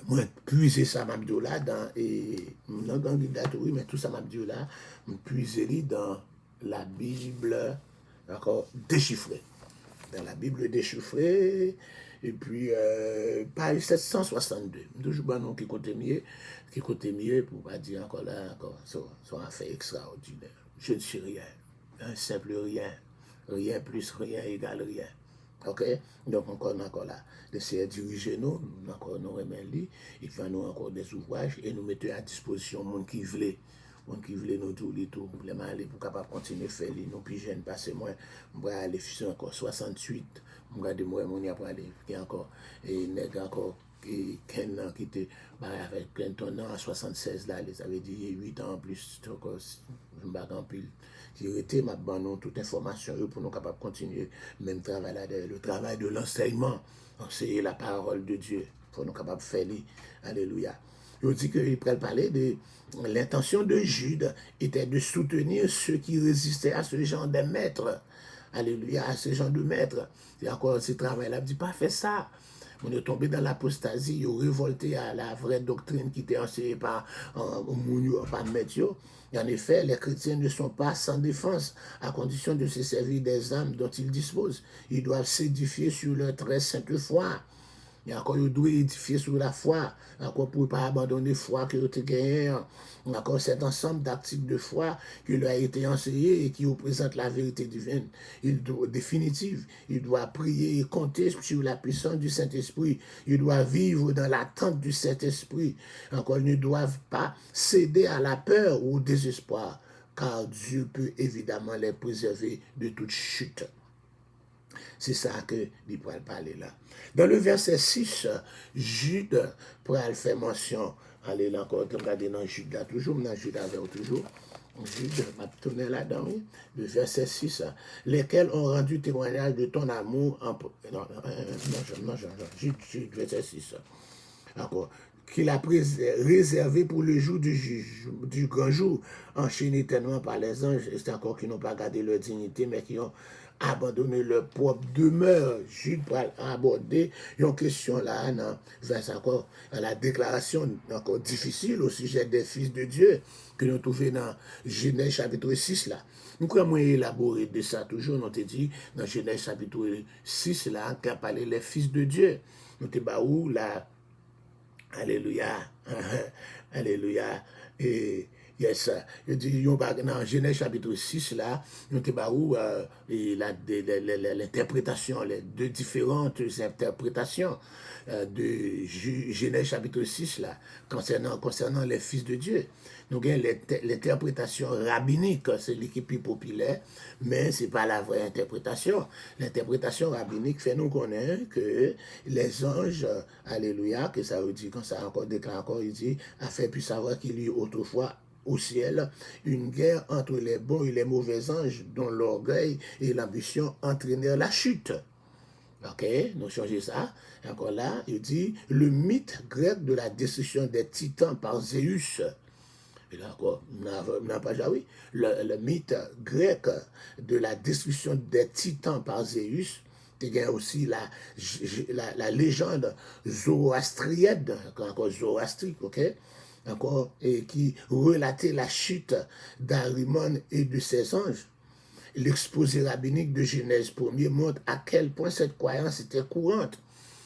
Moi, puiser ça, m'abdou là, dans oui, mais tout ça, m'abdou là, puiser dans la Bible, d'accord, déchiffrée. Dans la Bible déchiffrée, et puis, page 762. Toujours bon nom qui côté mieux, pour pas dire encore là, encore, son affaire extraordinaire. Je ne suis rien, un simple rien, rien plus rien égale rien. Ok, donc encore là, d'essayer de diriger nous remet il fait nous encore des ouvrages et nous mettons à disposition monde qui veut nous tout vraiment aller pour capable continuer à faire nous plus jeunes parce que moi je vais aller faire encore 68, je vais moi mon y a aller qui encore et nèg encore qui était avec Clinton en 76 là, les avait dit 8 ans en plus, je me bats en pile. Qui était maintenant toute information pour nous capables de continuer même travail là, le travail de l'enseignement, enseigner la parole de Dieu, pour nous capables de faire. Alléluia. Je dis qu'il pourrait parler de l'intention de Jude était de soutenir ceux qui résistaient à ce genre de maîtres. Alléluia, à ce genre de maîtres. Et encore ce travail-là, ne dit pas faire ça. On est tombé dans l'apostasie, ils ont révolté à la vraie doctrine qui était enseignée par Mounio, par Métio. Et en effet, les chrétiens ne sont pas sans défense, à condition de se servir des armes dont ils disposent. Ils doivent s'édifier sur leur très sainte foi. Et encore, ils doivent édifier sur la foi. Encore, pour ne pas abandonner la foi que vous avez gagnée. Encore, cet ensemble d'articles de foi qui leur a été enseigné et qui représente la vérité divine. Définitive. Il doit prier et compter sur la puissance du Saint-Esprit. Il doit vivre dans l'attente du Saint-Esprit. Encore, ils ne doivent pas céder à la peur ou au désespoir, car Dieu peut évidemment les préserver de toute chute. C'est ça que il pourrait parler là. Dans le verset 6, Jude pourrait faire mention. Allez là encore, regardez dans Jude là, toujours, dans Jude avec toujours. Jude m'a tourné là-dedans, oui. Le verset 6, lesquels ont rendu témoignage de ton amour en... Non, Jude, verset 6. Encore. Qu'il a réservé pour le jour du grand jour, enchaîné tellement par les anges, c'est encore qui n'ont pas gardé leur dignité, mais qui ont abandonné leur propre demeure. Jude pour aborder une question là, vers encore la déclaration encore difficile au sujet des fils de Dieu, que nous trouvons dans Genèse chapitre 6 là. Nous comment élaborer de ça toujours, nous te dit dans Genèse chapitre 6 là, qui a parlé les fils de Dieu. Nous te bah où là. Alléluia. Alléluia. Et yes, je dis, dans Genèse chapitre 6, là, nous avons l'interprétation, les deux différentes interprétations de Genèse chapitre 6, là, concernant les fils de Dieu. Nous avons l'interprétation rabbinique, c'est l'équipe plus populaire, mais ce n'est pas la vraie interprétation. L'interprétation rabbinique fait nous connaître que les anges, alléluia, que ça veut dire, quand ça encore déclare encore, il dit, a fait plus savoir qu'il y eut autrefois au ciel une guerre entre les bons et les mauvais anges dont l'orgueil et l'ambition entraînèrent la chute. Ok, nous changeons ça. Et encore là, il dit, le mythe grec de la destruction des titans par Zéus. Et là encore, oui, le mythe grec de la destruction des titans par Zéus, il y a aussi la légende zoroastrienne, encore zoroastrique, ok, encore, et qui relatait la chute d'Arimon et de ses anges. L'exposé rabbinique de Genèse 1er montre à quel point cette croyance était courante.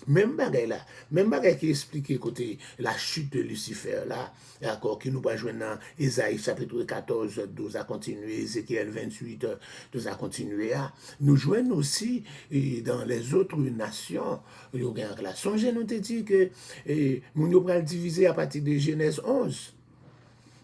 Même bagaille là, même bagaille qui explique côté la chute de Lucifer là, d'accord, qui nous va joindre dans Ésaïe chapitre 14, 12 à continuer, Ézéchiel 28, 12 à continuer, nous joignons aussi dans les autres nations, il y a une relation. Je nous te dit que nous va le diviser à partir de Genèse 11,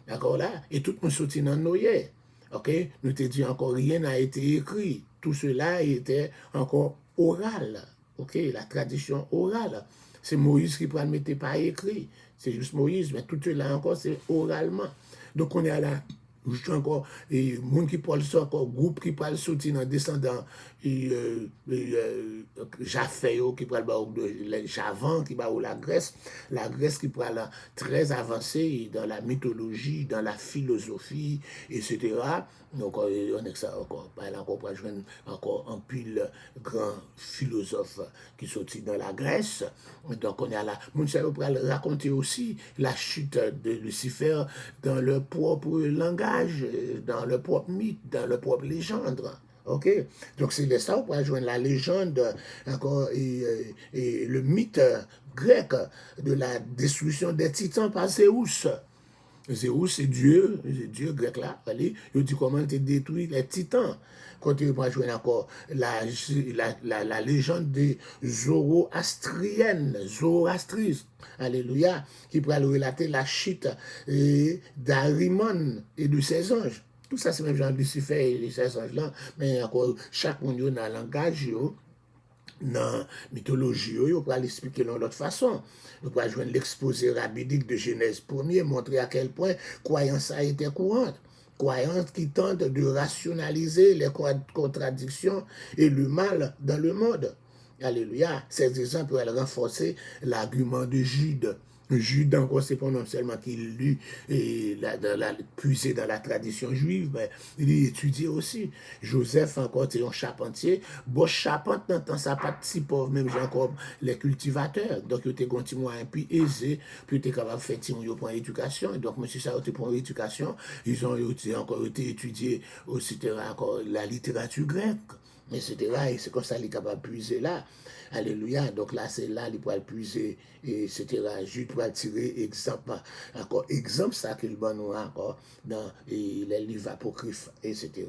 d'accord là, et tout le monde sortit dans Noé, ok, nous te dit encore rien n'a été écrit, tout cela était encore oral. Ok, la tradition orale. C'est Moïse qui prend le mettre par écrit. C'est juste Moïse, mais tout cela encore, c'est oralement. Donc on est à la... encore, et monde qui parle ça, encore, groupe qui parle sortir dans descendant, Japhé, qui parle de Javan, qui parle de la Grèce qui parle très avancée dans la mythologie, dans la philosophie, etc. Donc on est ça encore, par là encore, encore un pile grand philosophe qui sortit dans la Grèce. Donc on est là. Mon cher va raconter aussi la chute de Lucifer dans leur propre langage, dans leur propre mythe, dans leur propre légende. Ok, donc c'est de ça on pourra joindre la légende encore et le mythe grec de la destruction des titans par Zéus. Zéus, c'est Dieu grec là, allez, il dit comment il détruit les titans. Quand il va jouer encore la légende des zoroastriennes, alléluia, qui pourra relater la chute d'Arimon et de ses anges. Tout ça, c'est même genre Lucifer et ces anges-là, mais encore, chaque monde dans le langage, dans la mythologie, on peut l'expliquer de l'autre façon. On peut joindre l'exposé rabbinique de Genèse 1er, montrer à quel point croyance a été courante. Croyance qui tente de rationaliser les contradictions et le mal dans le monde. Alléluia. Ces exemples peuvent renforcer l'argument de Jude. Jude encore, c'est pas non seulement qu'il lut et puisé dans la tradition juive, mais il étudiait aussi. Joseph encore, c'est un charpentier. Bon, charpente, dans le temps, ça pas si pauvre, même j'ai encore les cultivateurs. Donc, il était un moyen plus aisé, puis il était capable de faire pour l'éducation. Et donc, monsieur, ça a été pour l'éducation. Ils ont encore été étudiés aussi, encore la littérature grecque, etc. Et c'est comme ça qu'il est capable de puiser là. Alléluia. Donc là, c'est là, il pourra puiser, etc. Jude pourra tirer exemple. Encore exemple, ça qu'il va nous encore dans les livres apocryphes, etc.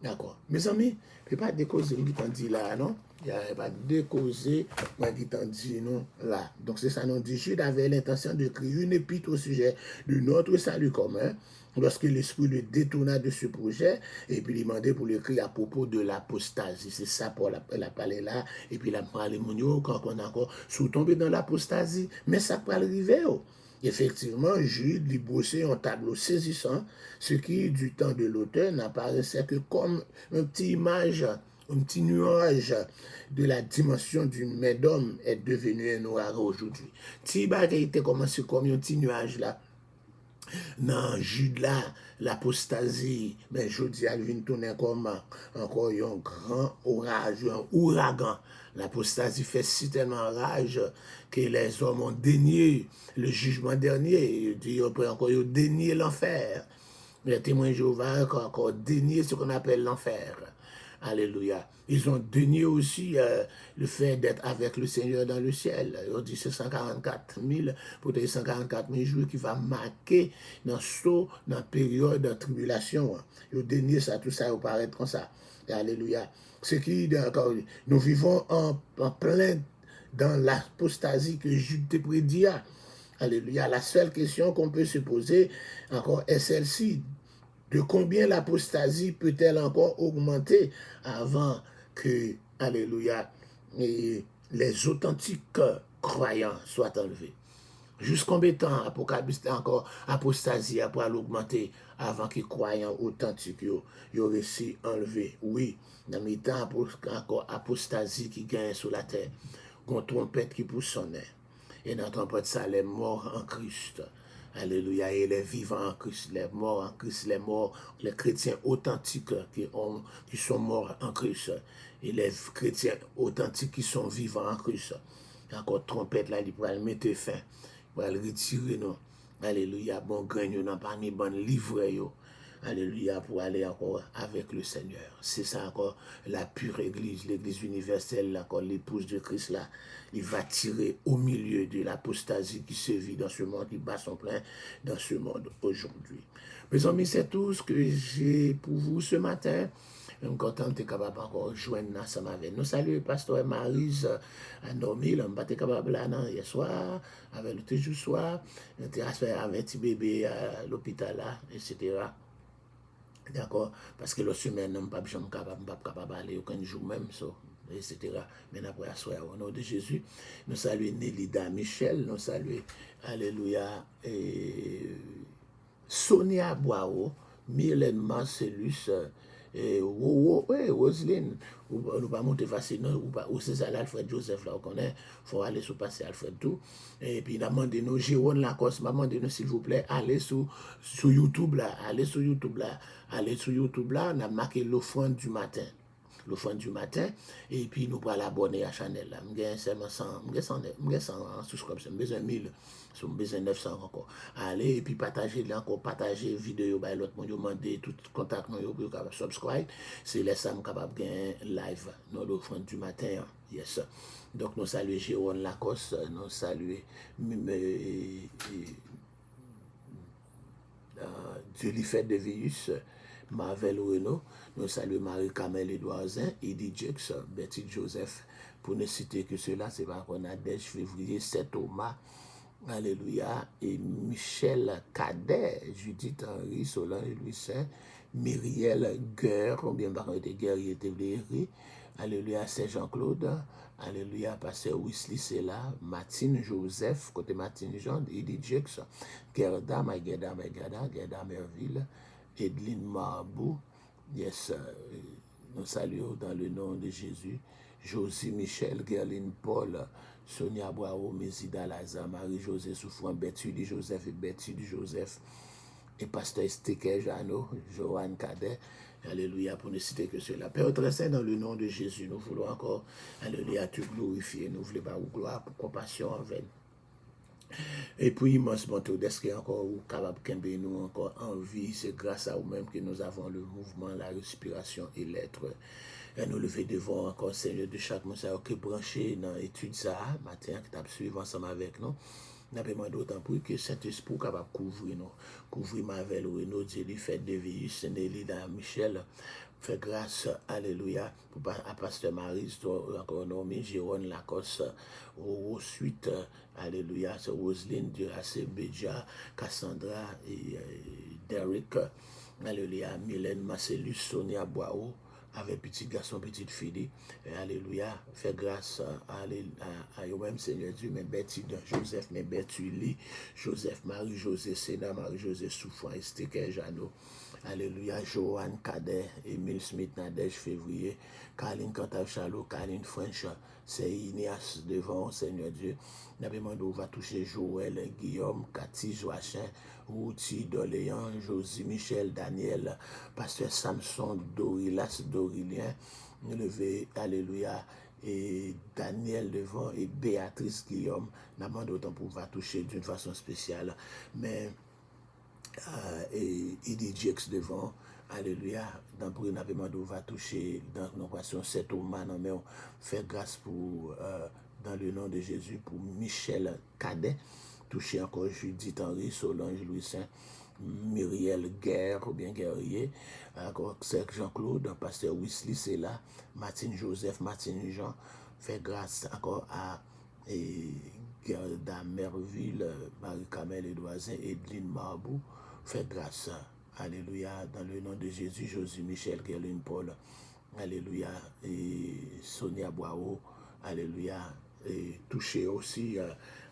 D'accord. Mes amis, je ne peux pas décauser, je t'en dis là, non? Il n'y a pas décauser, moi, je t'en dis non, là. Donc, c'est ça, non dit. Jude avait l'intention d'écrire une épître au sujet de notre salut commun, lorsque l'Esprit le détourna de ce projet, et puis il demandait pour l'écrire à propos de l'apostasie. C'est ça, Paul a parlé là, et puis il a parlé, quand on a encore sous-tombé dans l'apostasie, mais ça peut arriver, oh. Effectivement, Jude lui brossait un tableau saisissant, ce qui, du temps de l'auteur, n'apparaissait que comme une petite image, un petit nuage de la dimension du médium est devenu un noir aujourd'hui. Tiba a été commencé comme un petit nuage là. Dans Jude là, l'apostasie, mais je dis, elle vient tourner comme encore un grand orage, un ouragan. L'apostasie fait si tellement rage que les hommes ont dénié le jugement dernier. Ils ont encore dénié l'enfer. Les témoins de Jéhovah ont encore dénié ce qu'on appelle l'enfer. Alléluia. Ils ont dénié aussi le fait d'être avec le Seigneur dans le ciel. Ils ont dit c'est 144 000, peut-être 144 000 jours qui va marquer dans la période de tribulation. Ils ont dénié ça, tout ça, va paraître comme ça. Alléluia. Ce qui, nous vivons en plein dans l'apostasie que Jude te prédit. Alléluia. La seule question qu'on peut se poser encore est celle-ci. De combien l'apostasie peut-elle encore augmenter avant que, alléluia, les authentiques croyants soient enlevés? Jusqu'à combien de temps Apocalypse encore apostasie après l'augmenter avant que les croyants authentiques y auraient réussi enlevés? Oui, dans les temps encore apostasie qui gagne sur la terre, qu'on trompette qui pousse son air. Et dans la trompette ça, les morts en Christ. Alléluia. Et les vivants en Christ, les morts en Christ, les morts, les chrétiens authentiques qui sont morts en Christ. Et les chrétiens authentiques qui sont vivants en Christ. Encore trompette là, il pourra le mettre fin. Il pourra le retirer, non. Alléluia. Bon grain, non, parmi bon livre, yo. Alléluia, pour aller encore avec le Seigneur. C'est ça encore la pure Église, l'Église universelle, encore l'épouse de Christ là. Il va tirer au milieu de l'apostasie qui se vit dans ce monde, qui bat son plein dans ce monde aujourd'hui. Mes amis, c'est tout ce que j'ai pour vous ce matin. Je suis content de capable encore joindre ensemble avec nous. Salut, pasteur Maryse à Normie, je suis capable là hier soir, avec le toujours soir, avec un petit bébé à l'hôpital là, etc. D'accord? Parce que le semaine, je ne suis pas capable d'aller aucun jour même, etc. Mais après, au nom de Jésus, nous saluons Nélida Michel, nous saluons, alléluia, Sonia Boao, Mylène Marcellus, Roselyne, nous pas monter facilement, ou c'est ça, Alfred Joseph, là, on connaît, il faut aller sur passer Alfred tout. Et puis, demandez nous, Jérôme Lacoste, demandez nous, s'il vous plaît, allez sur YouTube, là, allez sur YouTube, là, on a marqué l'offrande du matin. L'offrande du matin, et puis nous pourrons l'abonner à la chaîne là. Je gagne seulement 100, je gagne 100 subscriptions, je besoin 1000, je besoin 900 encore. Allez, et puis partagez encore, partagez vidéo, bah l'autre monde demander tout contact nous pour capable subscribe. C'est là ça capable gagner live dans l'offrande du matin. Yes. Donc nous saluons Jérôme Lacoste, nous saluons Jolifet de Vius, Marvel Renault, nous saluons Marie-Camille Edouardin, Eddie Jux, Betty Joseph, pour ne citer que cela, c'est pas qu'on a Nadège Février, 7 Thomas, alléluia, et Michel Cadet, Judith Henry, Solange Louis Saint, Myriel Guerre, ou bien par des guerriers Tevléry, alléluia, c'est Jean-Claude, alléluia, pasteur Wesley Sela, Martine Joseph, côté Martine Jean, Eddie Jux, Gerda Merville, Edline Marbou, yes, nous saluons dans le nom de Jésus, Josie Michel, Gerline Paul, Sonia Boao, Mézida Lazare, Marie-Josée Souffrant, Berthulie Joseph et Berthulie Joseph, et pasteur Steke Jeannot, Joanne Cadet. Alléluia, pour ne citer que cela. Père très saint, dans le nom de Jésus, nous voulons encore, alléluia, te glorifier. Nous voulons par gloire, pour compassion envers nous. Et puis, immensément, tout d'est-ce qu'il y a encore ou capable de nous encore en vie, c'est grâce à vous-même que nous avons le mouvement, la respiration et l'être. Et nous lever devant encore, Seigneur, de chaque monseigneur qui est branché dans l'étude ça, matin, qui t'a suivi ensemble avec nous. Nous avons demandé autant pour que Saint-Esprit soit capable de couvrir nous, couvrir Mavel, Renaud, Zélie, Fête de Vie, Sénélida, Michel, fait grâce, alléluia, à Pasteur Marie, encore nommé, Jérôme Lacoste, aux suites, alléluia, c'est Roselyne, Duracé, Béja, Cassandra et Derek, alléluia, Mylène Marcellus, Sonia Boao, avec petit garçon, petite fille, alléluia, fait grâce à vous-même, Seigneur Dieu, mes Betty Joseph, mes Berthulie, Joseph, Marie-Josée Sénat, Marie-Josée Souffrant, Esther Jeannot, alléluia, Joanne Cadet, Emile Smith, Nadège Février, Caroline Cantal Chalot, Caroline French, c'est Ignace devant, Seigneur Dieu, nous va toucher Joël, Guillaume, Cathy, Joachim, Routy, Doléan, Josie, Michel, Daniel, Pasteur Samson, Dorilas, Dorilien, levé, alléluia, et Daniel devant, et Béatrice Guillaume, nous demandons autant pour va toucher d'une façon spéciale, mais et Idijx devant, alléluia, dans pour une demandé va toucher dans nos passions, c'est au man, mais on fait grâce pour, dans le nom de Jésus, pour Michel Cadet, toucher encore Judith Henry, Solange Louis Saint, Myriel Guerre, ou bien Guerrier, encore Serge Jean-Claude, Pasteur Wesley, c'est là, Martine Joseph, Martine Jean, fait grâce encore à Gerda Merville, Marie-Camel Edouazin, Edline Marbou, fait grâce, alléluia, dans le nom de Jésus, Josie Michel, Gerline Paul, alléluia, et Sonia Boao, alléluia, et touché aussi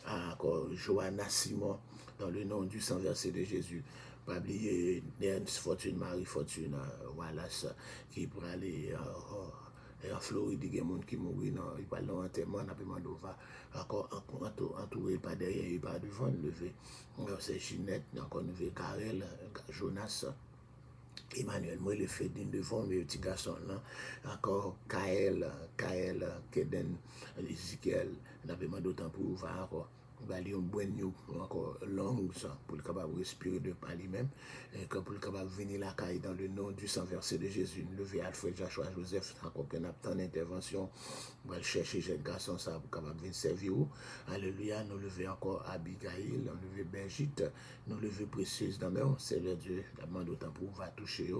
à Johanna Simon, dans le nom du sang versé de Jésus. Pas oublier Nance Fortune, Marie Fortune, Wallace, qui pour aller en Floride, il y a des gens qui mourent, ils parlent d'enterrement, on va encore entouré par derrière et par devant, levé. C'est Ginette, encore levé Karel, Jonas, Emmanuel, moi, le fait d'une devant, mes petits garçons là, encore Kael, Keden, Ezekiel, on a demandé d'autant pour voir encore. Il y a un bon nous encore long pour le capable respirer de par lui-même, pour le capable venir la caille dans le nom du sang versé de Jésus. Levé Alfred Joshua Joseph, encore qu'on a tant d'intervention, on va chercher jeune garçon ça pour capable venir servir. Alléluia, nous lever encore Abigail, nous lever Benjite, nous lever Précieuse dans mon Seigneur Dieu, la demande autant pour va toucher.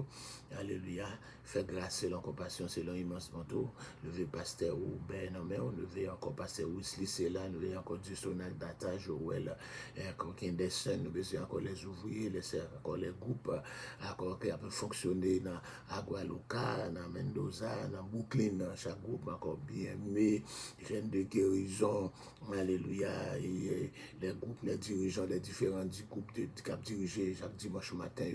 Alléluia, fait grâce selon compassion, selon immense manteau, lever Pasteur ou Ben, lever encore Pasteur Wesley, c'est là, lever encore du sonal Data, Joël, encore des scènes, nous besoin encore les ouvriers, encore les groupes, encore qui peuvent fonctionner dans Agualuca, dans Mendoza, dans Brooklyn, dans chaque groupe encore bien aimé, jeunes de guérison, alléluia, et les groupes, les dirigeants, les différents groupes de cap dirigés chaque dimanche matin,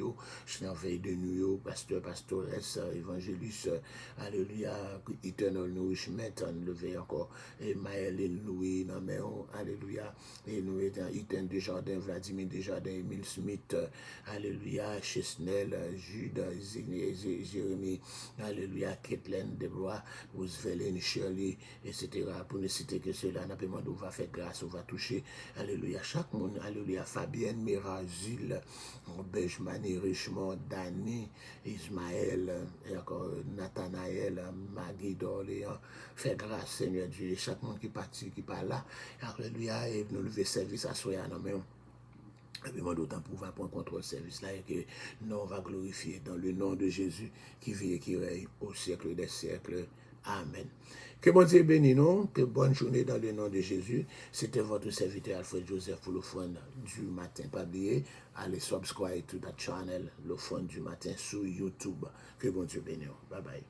je suis en veille de nuit, pasteur, pastoresse, évangéliste, alléluia, Eternal Nourishment, enlevé encore, et Maëline Louis, alléluia, et nous étions Ethan Desjardins, Vladimir Desjardins, Emile Smith, alléluia, Chesnel, Jude, Jérémy, alléluia, Kathleen, Deborah, Roosevelt, Shirley, etc. Pour ne citer que cela, n'a pas demandé, on va faire grâce, on va toucher, alléluia, chaque monde, alléluia, Fabienne, Mirazil, Benjamin, Richemont, Dani, Ismaël, et encore Nathanaël, Maggie d'Orléans, fait grâce, Seigneur Dieu, chaque monde qui partit, qui parle là, alléluia, et nous lever service à soi, non mais et puis, d'autant pour va prendre contrôle service là et que nous on va glorifier dans le nom de Jésus qui vit et qui règne au siècle des siècles. Amen. Que bon Dieu bénisse nous, que bonne journée dans le nom de Jésus. C'était votre serviteur Alfred Joseph pour l'offrande du matin. Pas oublier, allez subscribe to the channel, l'offrande du matin sur YouTube. Que bon Dieu bénisse. Bye bye.